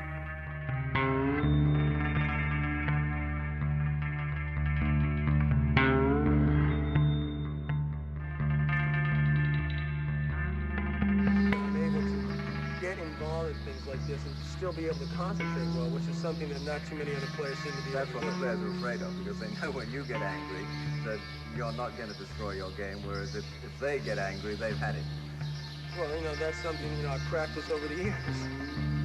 Still be able to concentrate well, which is something that not too many other players seem to be able to do. That's what the players are afraid of, because they know when you get angry that you're not going to destroy your game, whereas if they get angry, they've had it. Well, that's something, I've practiced over the years.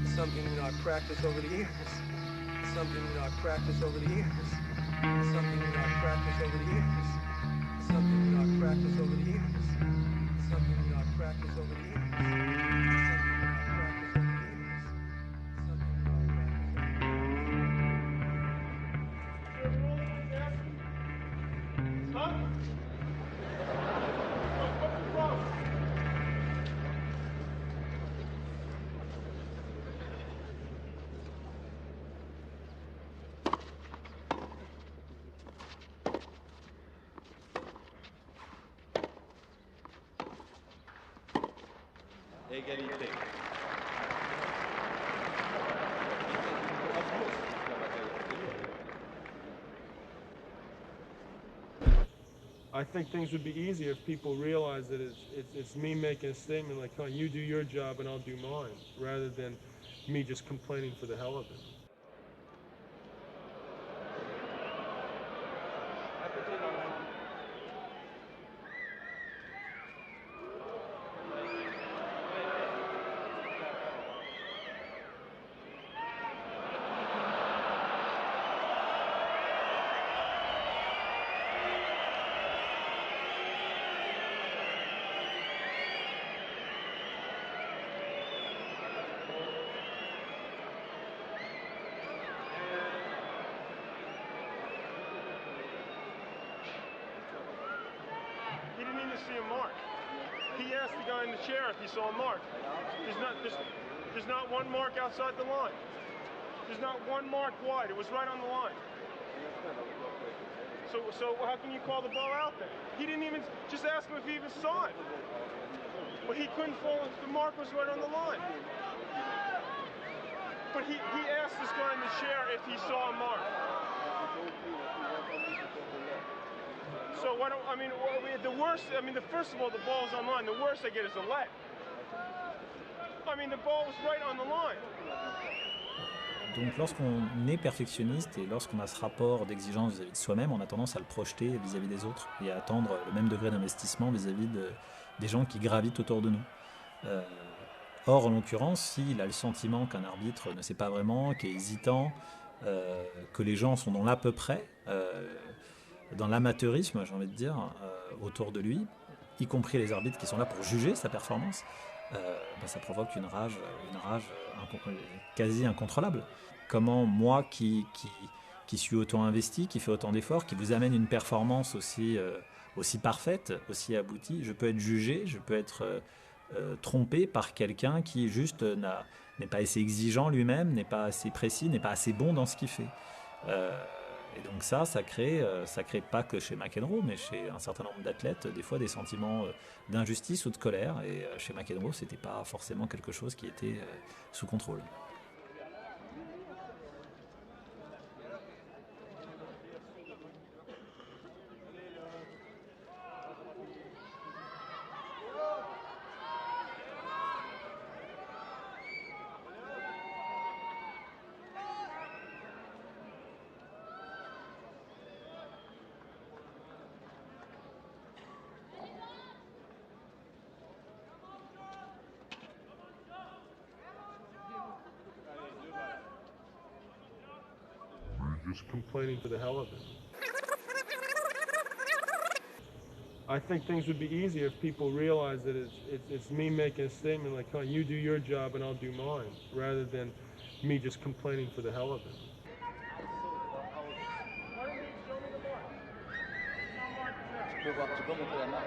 It's something, I've practiced over the years. It's something, I've practiced over the years. It's something, I've practiced over the years. It's something, I've practiced over the years. It's something, I've practiced over the years. Égalité. I think things would be easier if people realize that it's me making a statement like, oh, you do your job and I'll do mine, rather than me just complaining for the hell of it. He didn't even see a mark. He asked the guy in the chair if he saw a mark. There's not one mark outside the line. There's not one mark wide. It was right on the line. So how can you call the ball out then? He didn't even just ask him if he even saw it. But he couldn't fall. The mark was right on the line. But he asked this guy in the chair if he saw a mark. So the worst, first of all, the ball's on line. The worst I get is a let. The ball was right on the line. Donc lorsqu'on est perfectionniste et lorsqu'on a ce rapport d'exigence vis-à-vis de soi-même, on a tendance à le projeter vis-à-vis des autres et à attendre le même degré d'investissement vis-à-vis des gens qui gravitent autour de nous. Or, en l'occurrence, s'il a le sentiment qu'un arbitre ne sait pas vraiment, qu'il est hésitant, que les gens sont dans l'à peu près, dans l'amateurisme, j'ai envie de dire, autour de lui, y compris les arbitres qui sont là pour juger sa performance, ça provoque une rage quasi incontrôlable. Comment moi, qui suis autant investi, qui fait autant d'efforts, qui vous amène une performance aussi parfaite, aussi aboutie, je peux être jugé, je peux être trompé par quelqu'un qui juste n'est pas assez exigeant lui-même, n'est pas assez précis, n'est pas assez bon dans ce qu'il fait. Et donc ça crée pas que chez McEnroe, mais chez un certain nombre d'athlètes, des fois des sentiments d'injustice ou de colère. Et chez McEnroe, c'était pas forcément quelque chose qui était sous contrôle. Just complaining for the hell of it. I think things would be easier if people realize that it's me making a statement like, oh, you do your job and I'll do mine, rather than me just complaining for the hell of it. Tu peux monter la main.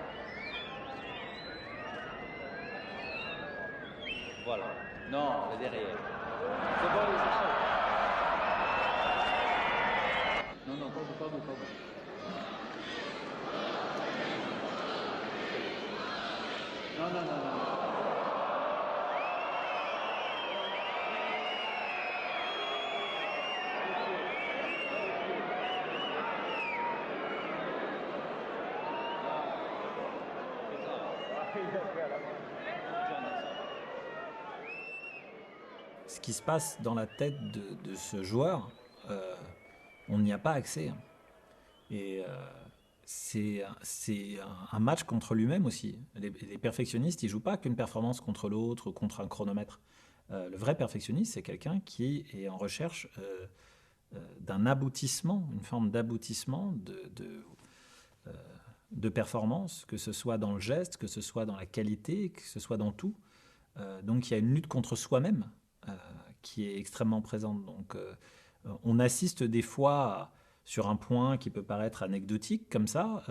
Voilà. Non, c'est derrière. C'est bon, les out. Non, pas vous. Non. Ce qui se passe dans la tête de ce joueur, on n'y a pas accès. Et c'est un match contre lui-même aussi. Les perfectionnistes, ils ne jouent pas qu'une performance contre l'autre, contre un chronomètre. Le vrai perfectionniste, c'est quelqu'un qui est en recherche d'un aboutissement, une forme d'aboutissement de performance, que ce soit dans le geste, que ce soit dans la qualité, que ce soit dans tout. Donc il y a une lutte contre soi-même qui est extrêmement présente. Donc on assiste des fois sur un point qui peut paraître anecdotique comme ça,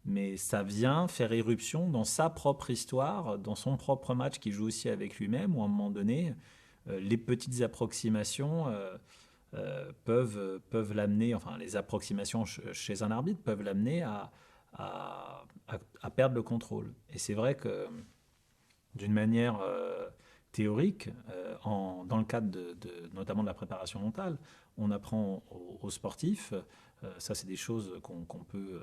mais ça vient faire irruption dans sa propre histoire, dans son propre match qu'il joue aussi avec lui-même, où à un moment donné, les petites approximations peuvent l'amener, enfin les approximations chez un arbitre peuvent l'amener à perdre le contrôle. Et c'est vrai que d'une manière théorique, dans le cadre notamment de la préparation mentale, on apprend aux sportifs, ça c'est des choses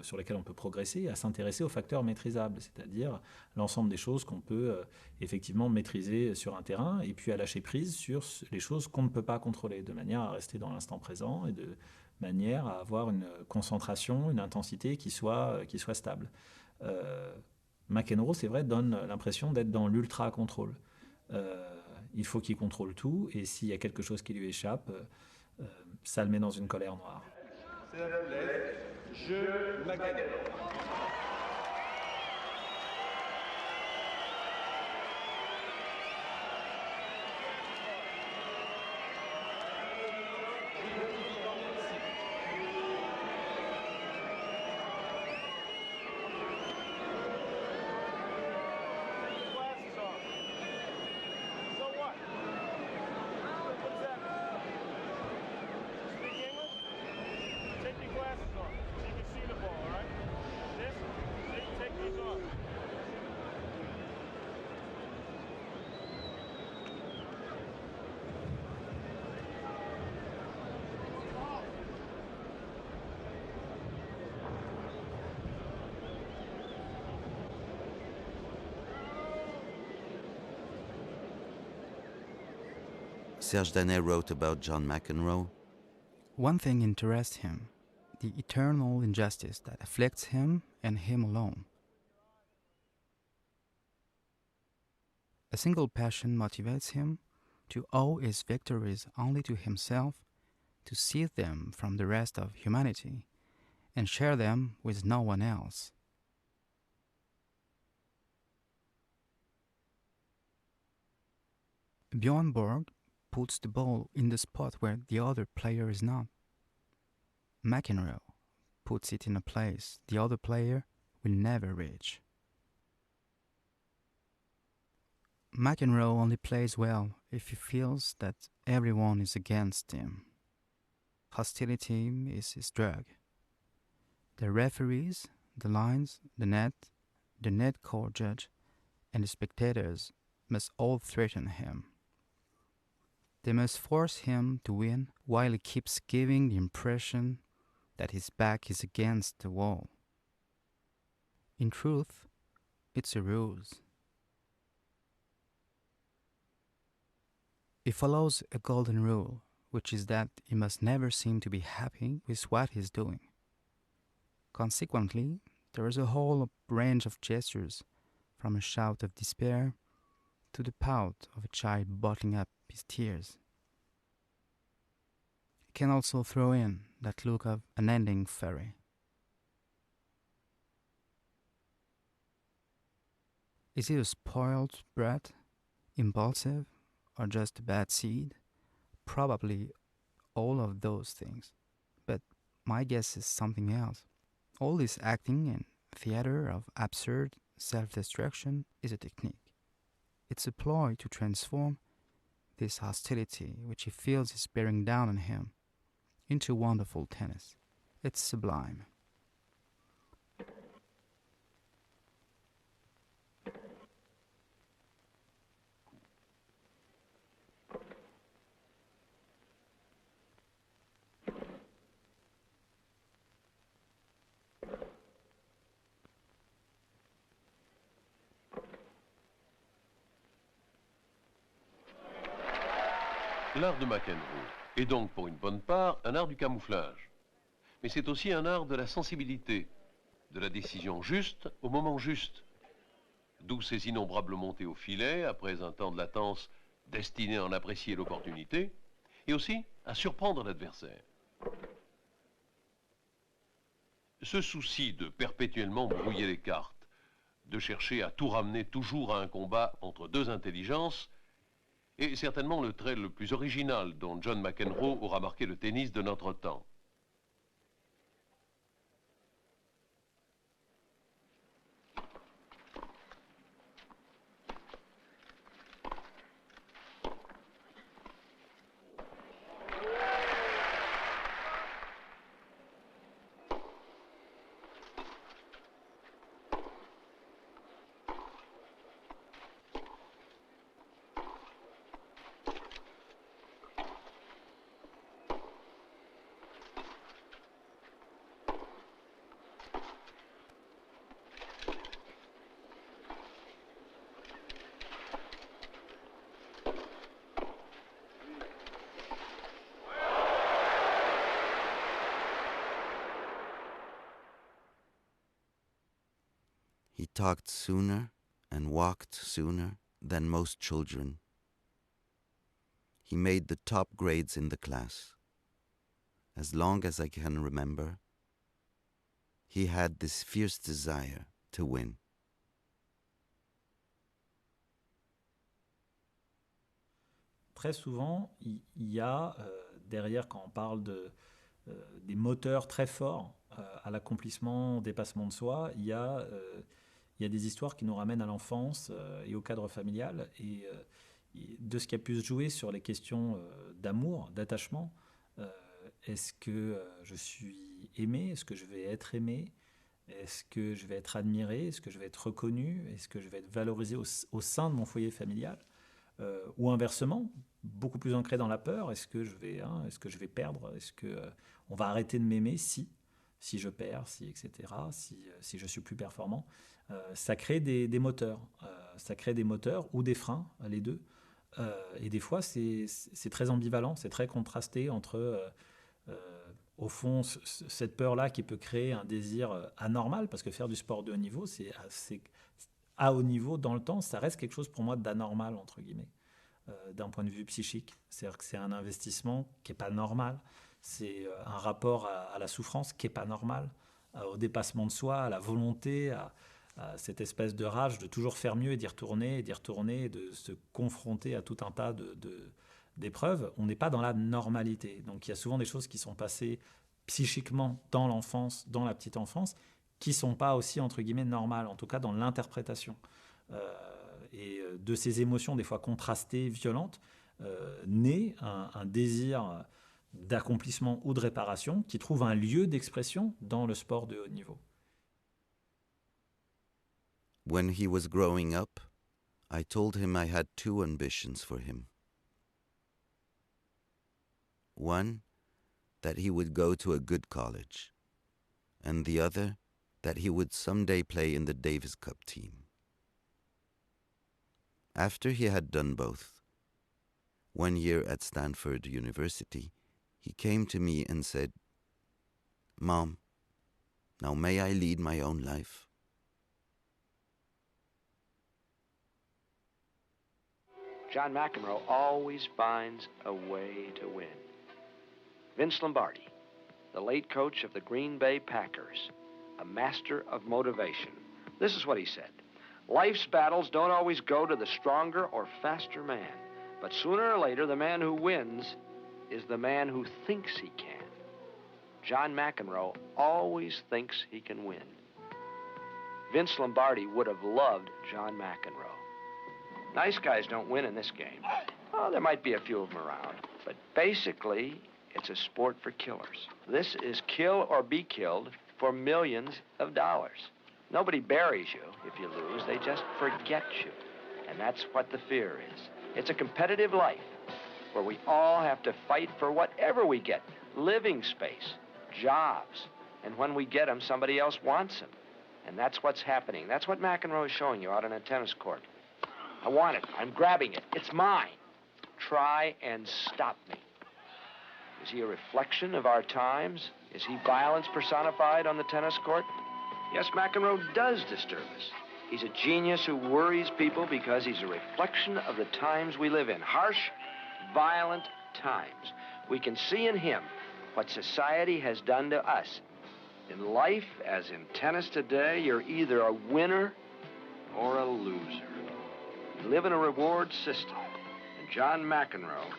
sur lesquelles on peut progresser, à s'intéresser aux facteurs maîtrisables, c'est-à-dire l'ensemble des choses qu'on peut effectivement maîtriser sur un terrain, et puis à lâcher prise sur les choses qu'on ne peut pas contrôler, de manière à rester dans l'instant présent et de manière à avoir une concentration, une intensité qui soit stable. McEnroe, c'est vrai, donne l'impression d'être dans l'ultra-contrôle. Il faut qu'il contrôle tout, et s'il y a quelque chose qui lui échappe, ça le met dans une colère noire. C'est la noblesse, je McEnroe. Take your glasses off so you can see the ball, all right? This Serge Danet wrote about John McEnroe. One thing interests him, the eternal injustice that afflicts him and him alone. A single passion motivates him to owe his victories only to himself, to seize them from the rest of humanity, and share them with no one else. Bjorn Borg puts the ball in the spot where the other player is not. McEnroe puts it in a place the other player will never reach. McEnroe only plays well if he feels that everyone is against him. Hostility is his drug. The referees, the lines, the net court judge, and the spectators must all threaten him. They must force him to win while he keeps giving the impression that his back is against the wall. In truth, it's a ruse. He follows a golden rule, which is that he must never seem to be happy with what he's doing. Consequently, there is a whole range of gestures, from a shout of despair to the pout of a child bottling up his tears. He can also throw in that look of unending fury. Is he a spoiled brat, impulsive, or just a bad seed? Probably all of those things. But my guess is something else. All this acting and theater of absurd self-destruction is a technique. It's a ploy to transform this hostility, which he feels is bearing down on him, into wonderful tennis. It's sublime. L'art de McEnroe est donc pour une bonne part un art du camouflage. Mais c'est aussi un art de la sensibilité, de la décision juste au moment juste. D'où ces innombrables montées au filet après un temps de latence destiné à en apprécier l'opportunité et aussi à surprendre l'adversaire. Ce souci de perpétuellement brouiller les cartes, de chercher à tout ramener toujours à un combat entre deux intelligences, est certainement le trait le plus original dont John McEnroe aura marqué le tennis de notre temps. He talked sooner and walked sooner than most children. He made the top grades in the class. As long as I can remember, he had this fierce desire to win. Très souvent, il y a derrière, quand on parle des moteurs très forts à l'accomplissement, au dépassement de soi, il y a des histoires qui nous ramènent à l'enfance et au cadre familial, et de ce qui a pu se jouer sur les questions d'amour, d'attachement. Est-ce que je suis aimé? Est-ce que je vais être aimé? Est-ce que je vais être admiré? Est-ce que je vais être reconnu? Est-ce que je vais être valorisé au sein de mon foyer familial? Ou inversement, beaucoup plus ancré dans la peur, est-ce que je vais perdre? Est-ce que on va arrêter de m'aimer si je perds, etc., si je suis plus performant? Ça crée des moteurs. Ça crée des moteurs ou des freins, les deux, Et des fois, c'est très ambivalent, c'est très contrasté entre, au fond, cette peur-là qui peut créer un désir anormal, parce que faire du sport de haut niveau, c'est assez à haut niveau dans le temps, ça reste quelque chose pour moi d'anormal, entre guillemets, d'un point de vue psychique. C'est-à-dire que c'est un investissement qui n'est pas normal, c'est un rapport à la souffrance qui n'est pas normal, au dépassement de soi, à la volonté, à cette espèce de rage de toujours faire mieux et d'y retourner, et de se confronter à tout un tas d'épreuves. On n'est pas dans la normalité. Donc il y a souvent des choses qui sont passées psychiquement dans l'enfance, dans la petite enfance, qui ne sont pas aussi, entre guillemets, normales, en tout cas dans l'interprétation. Et de ces émotions, des fois contrastées, violentes, naît un désir d'accomplissement ou de réparation qui trouve un lieu d'expression dans le sport de haut niveau. When he was growing up, I told him I had two ambitions for him. One, that he would go to a good college, and the other, that he would someday play in the Davis Cup team. After he had done both, 1 year at Stanford University, he came to me and said, "Mom, now may I lead my own life?" John McEnroe always finds a way to win. Vince Lombardi, the late coach of the Green Bay Packers, a master of motivation. This is what he said: "Life's battles don't always go to the stronger or faster man, but sooner or later the man who wins is the man who thinks he can." John McEnroe always thinks he can win. Vince Lombardi would have loved John McEnroe. Nice guys don't win in this game. Oh, there might be a few of them around, but basically, it's a sport for killers. This is kill or be killed for millions of dollars. Nobody buries you if you lose, they just forget you. And that's what the fear is. It's a competitive life where we all have to fight for whatever we get: living space, jobs, and when we get them, somebody else wants them. And that's what's happening. That's what McEnroe is showing you out on a tennis court. I want it. I'm grabbing it. It's mine. Try and stop me. Is he a reflection of our times? Is he violence personified on the tennis court? Yes, McEnroe does disturb us. He's a genius who worries people because he's a reflection of the times we live in. Harsh, violent times. We can see in him what society has done to us. In life, as in tennis today, you're either a winner or a loser. We live in a reward system, and John McEnroe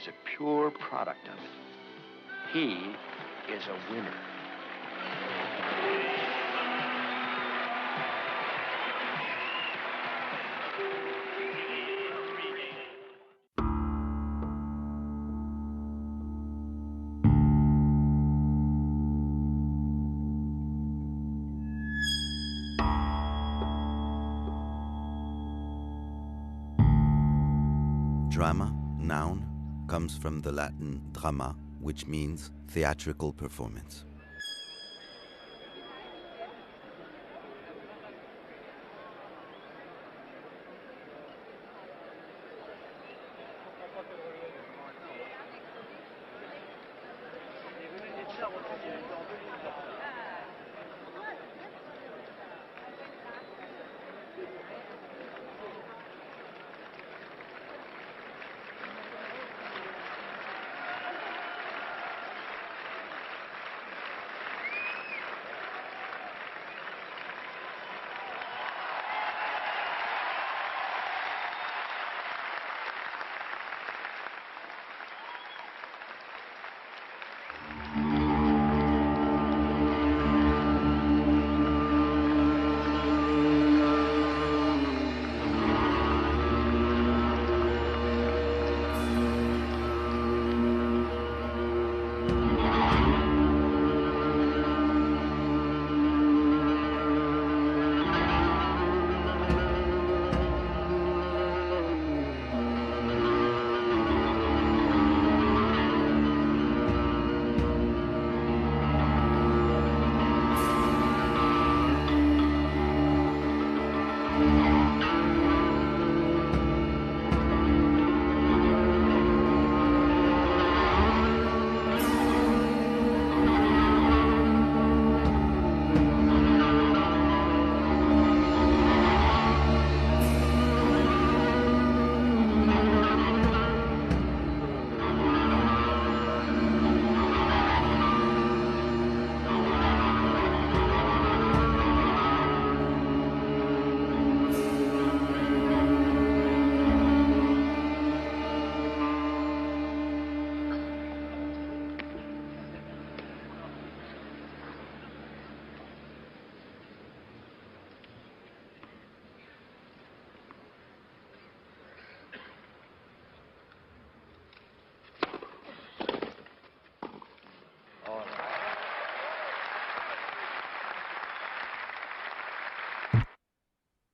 is a pure product of it. He is a winner. Drama, noun, comes from the Latin drama, which means theatrical performance.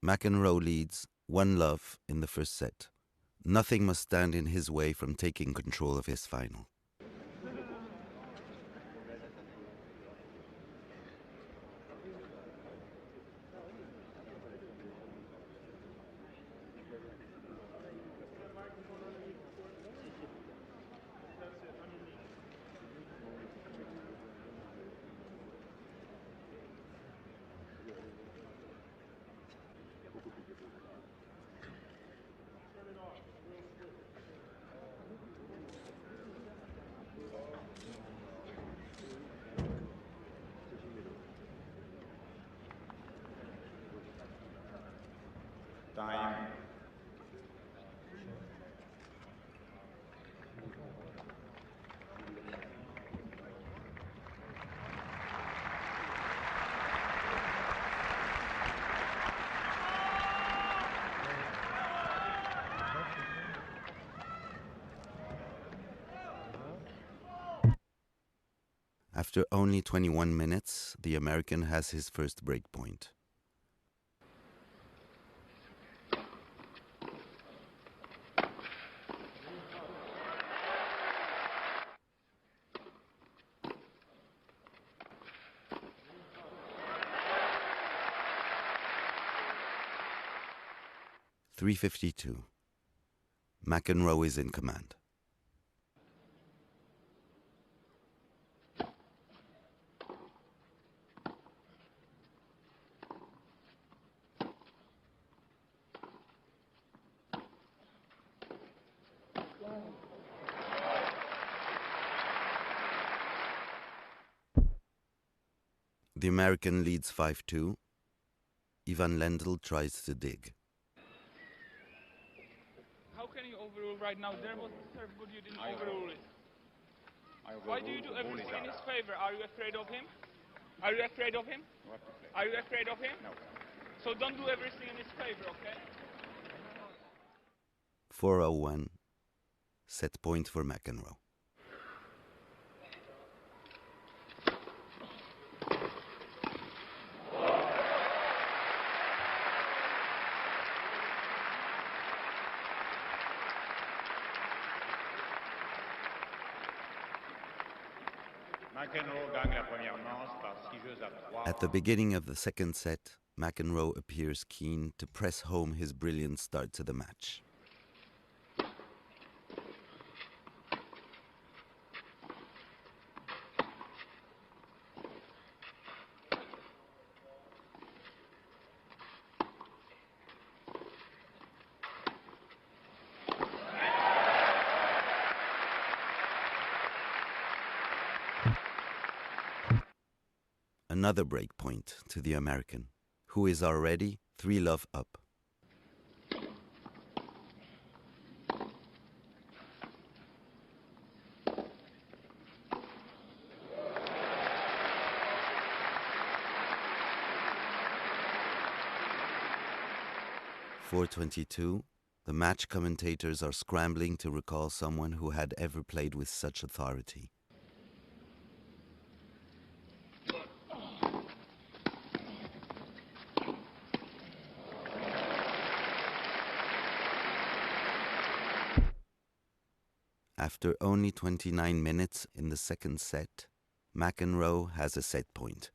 McEnroe leads 1-love in the first set. Nothing must stand in his way from taking control of his final. Time. After only 21 minutes, the American has his first break point. .352. McEnroe is in command. The American leads 5-2. Ivan Lendl tries to dig. How can you overrule right now? There was a serve good, you didn't overrule it. Why do you do everything in his favor? Are you afraid of him? Are you afraid of him? Are you afraid of him? No. So don't do everything in his favor, okay? 4-0-1. Set point for McEnroe. At the beginning of the second set, McEnroe appears keen to press home his brilliant start to the match. Another break point to the American, who is already 3-love up. .422. The match commentators are scrambling to recall someone who had ever played with such authority. After only 29 minutes in the second set, McEnroe has a set point.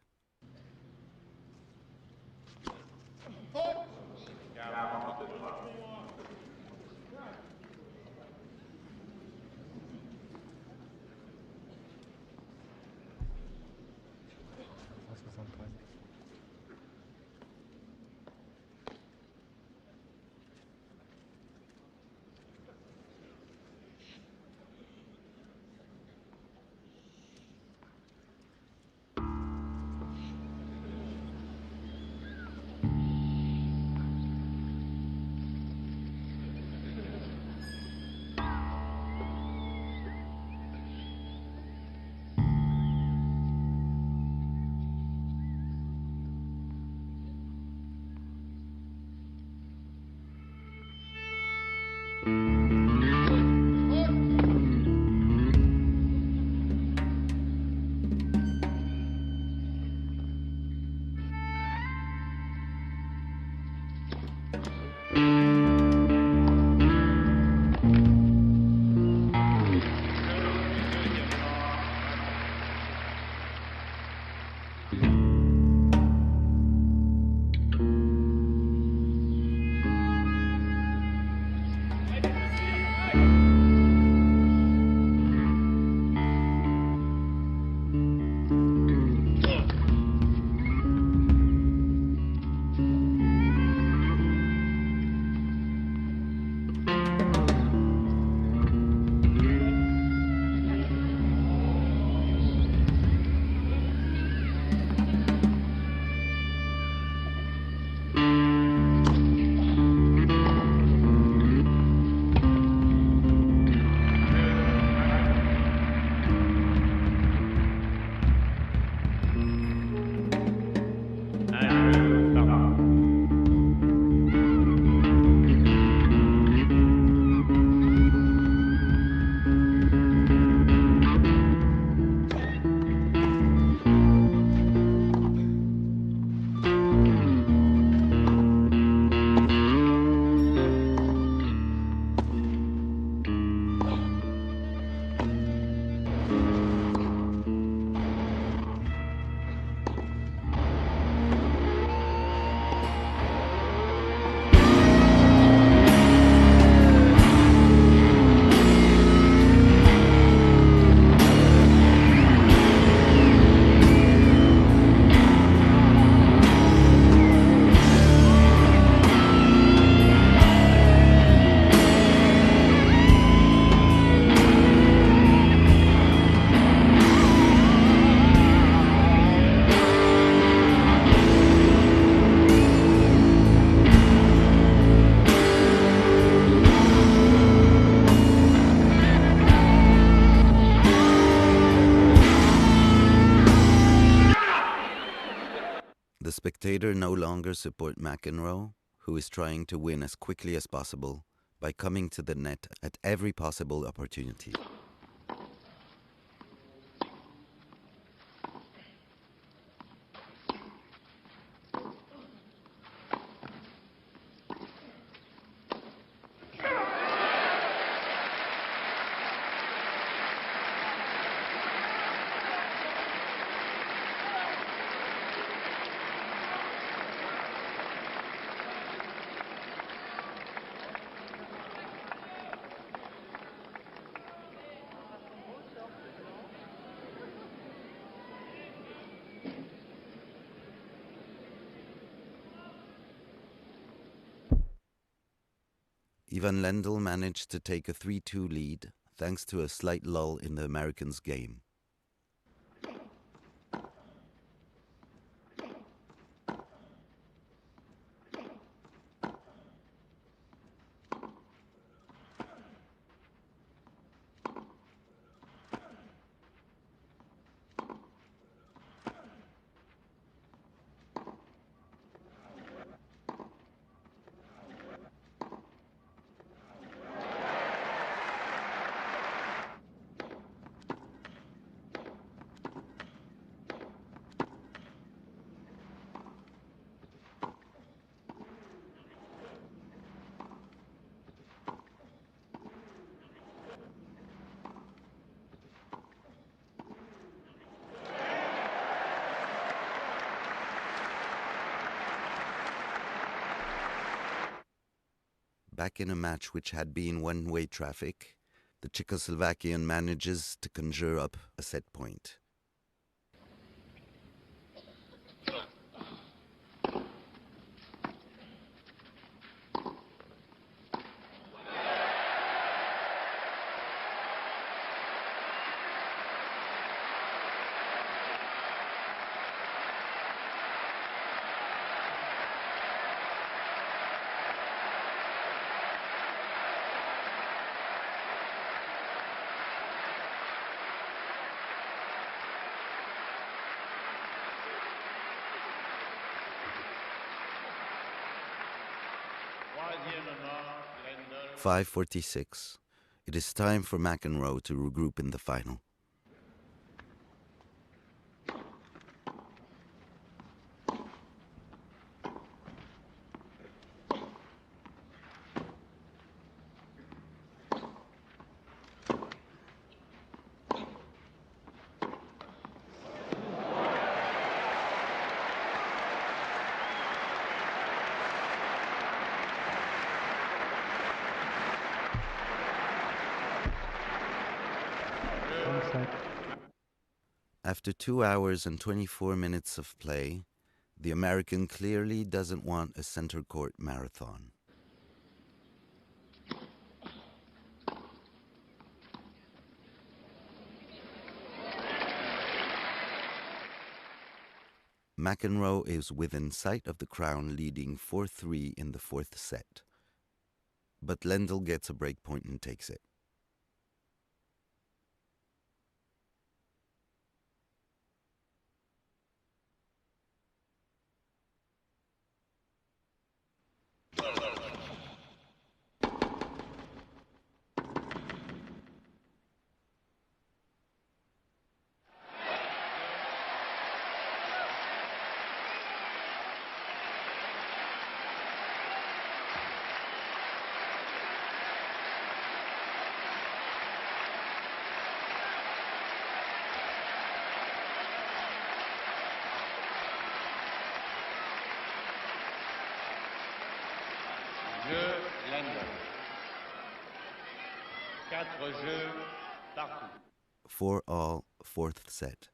Spectators no longer support McEnroe, who is trying to win as quickly as possible by coming to the net at every possible opportunity. Ivan Lendl managed to take a 3-2 lead thanks to a slight lull in the Americans' game. Back in a match which had been one-way traffic, the Czechoslovakian manages to conjure up a set point. Lendl. 5:46. It is time for McEnroe to regroup in the final. After 2 hours and 24 minutes of play, the American clearly doesn't want a center court marathon. McEnroe is within sight of the crown, leading 4-3 in the fourth set. But Lendl gets a break point and takes it. Jeu Lendl. 4 jeux partout. 4-all, fourth set.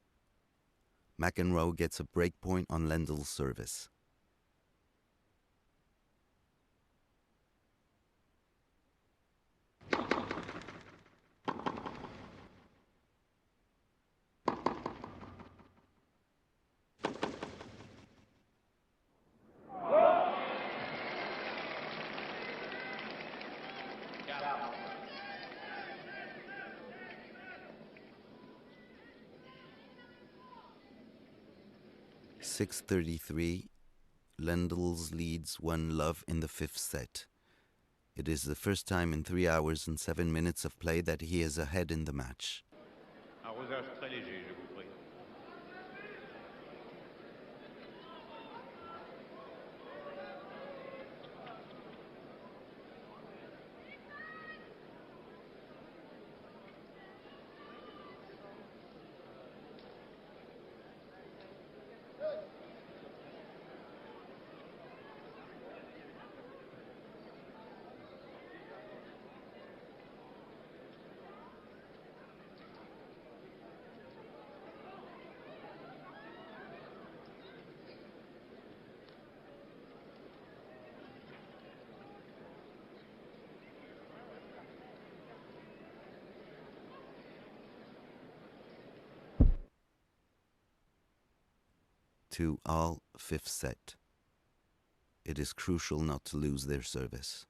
McEnroe gets a break point on Lendl's service. .633, Lendls leads 1-love in the 5th set. It is the first time in 3 hours and 7 minutes of play that he is ahead in the match. Arrosage très léger, je vous prie. To all 5th set. It is crucial not to lose their service.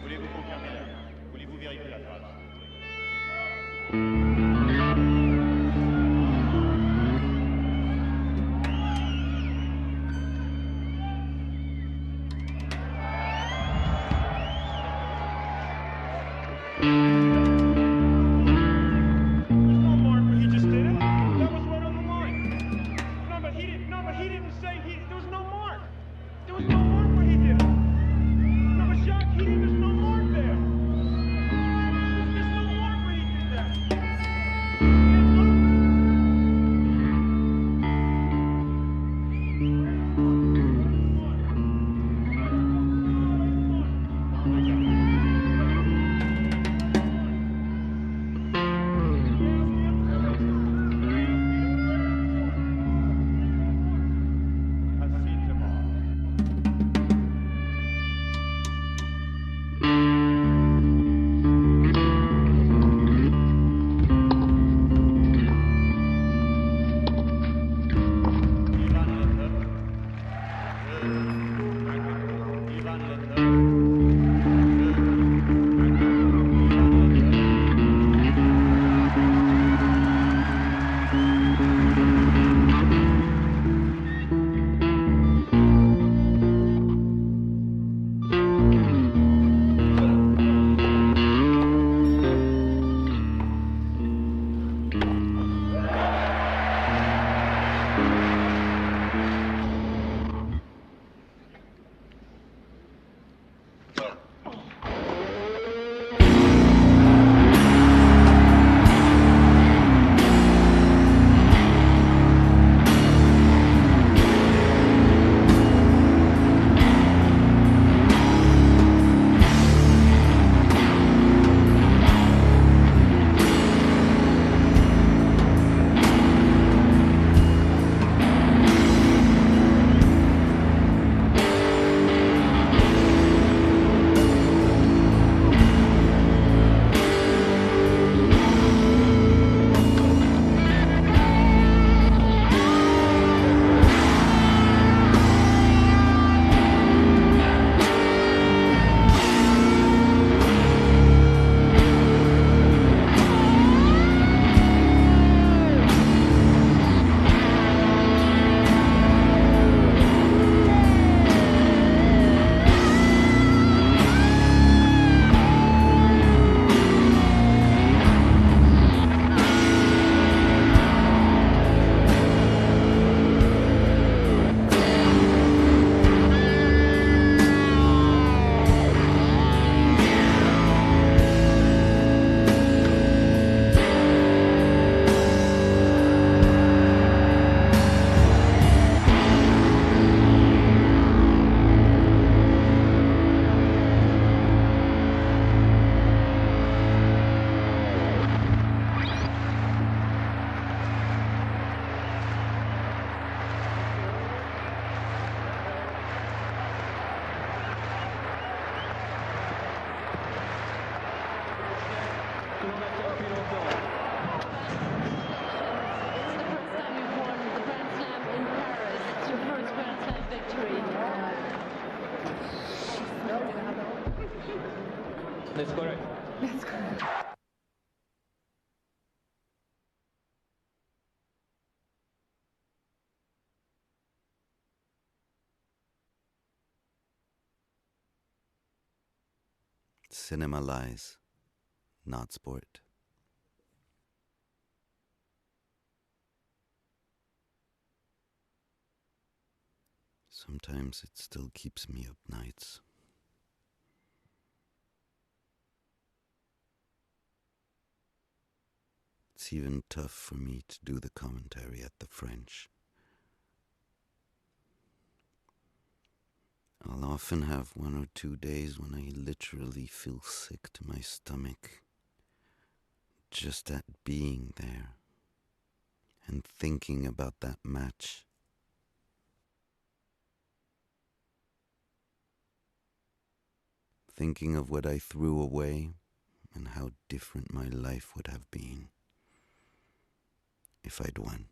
Voulez-vous confirmer l'heure? Voulez-vous vérifier la trace? That's correct. That's correct. Cinema lies, not sport. Sometimes it still keeps me up nights. It's even tough for me to do the commentary at the French. I'll often have 1 or 2 days when I literally feel sick to my stomach, just at being there and thinking about that match. Thinking of what I threw away and how different my life would have been if I'd won.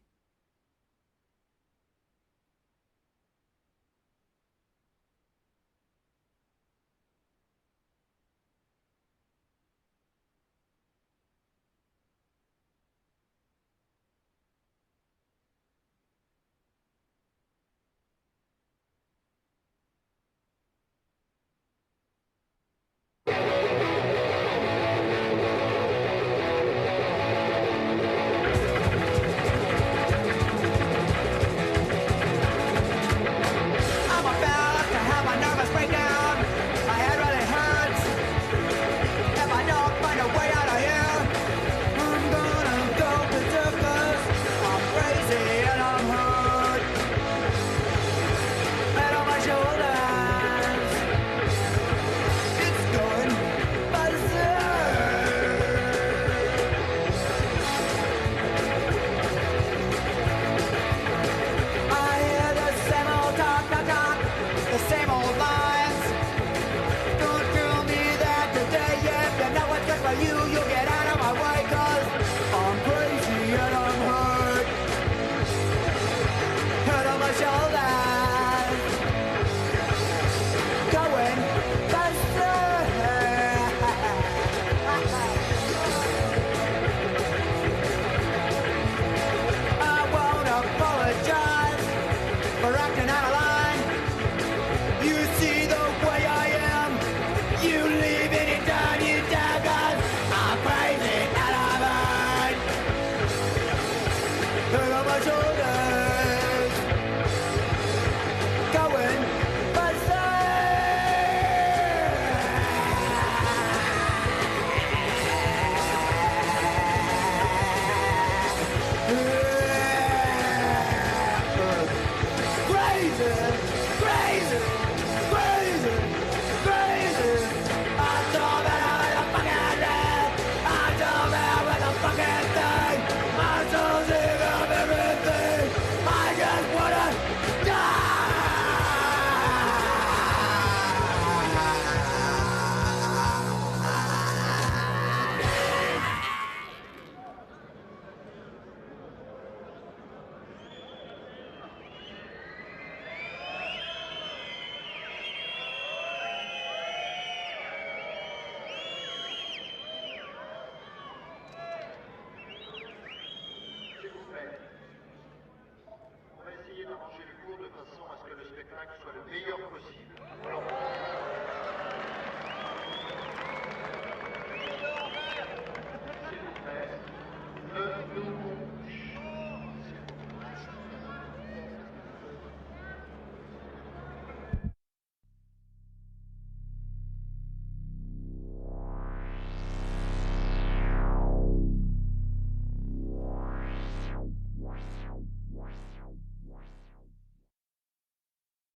On va essayer d'arranger le cours de façon à ce que le spectacle soit le meilleur possible.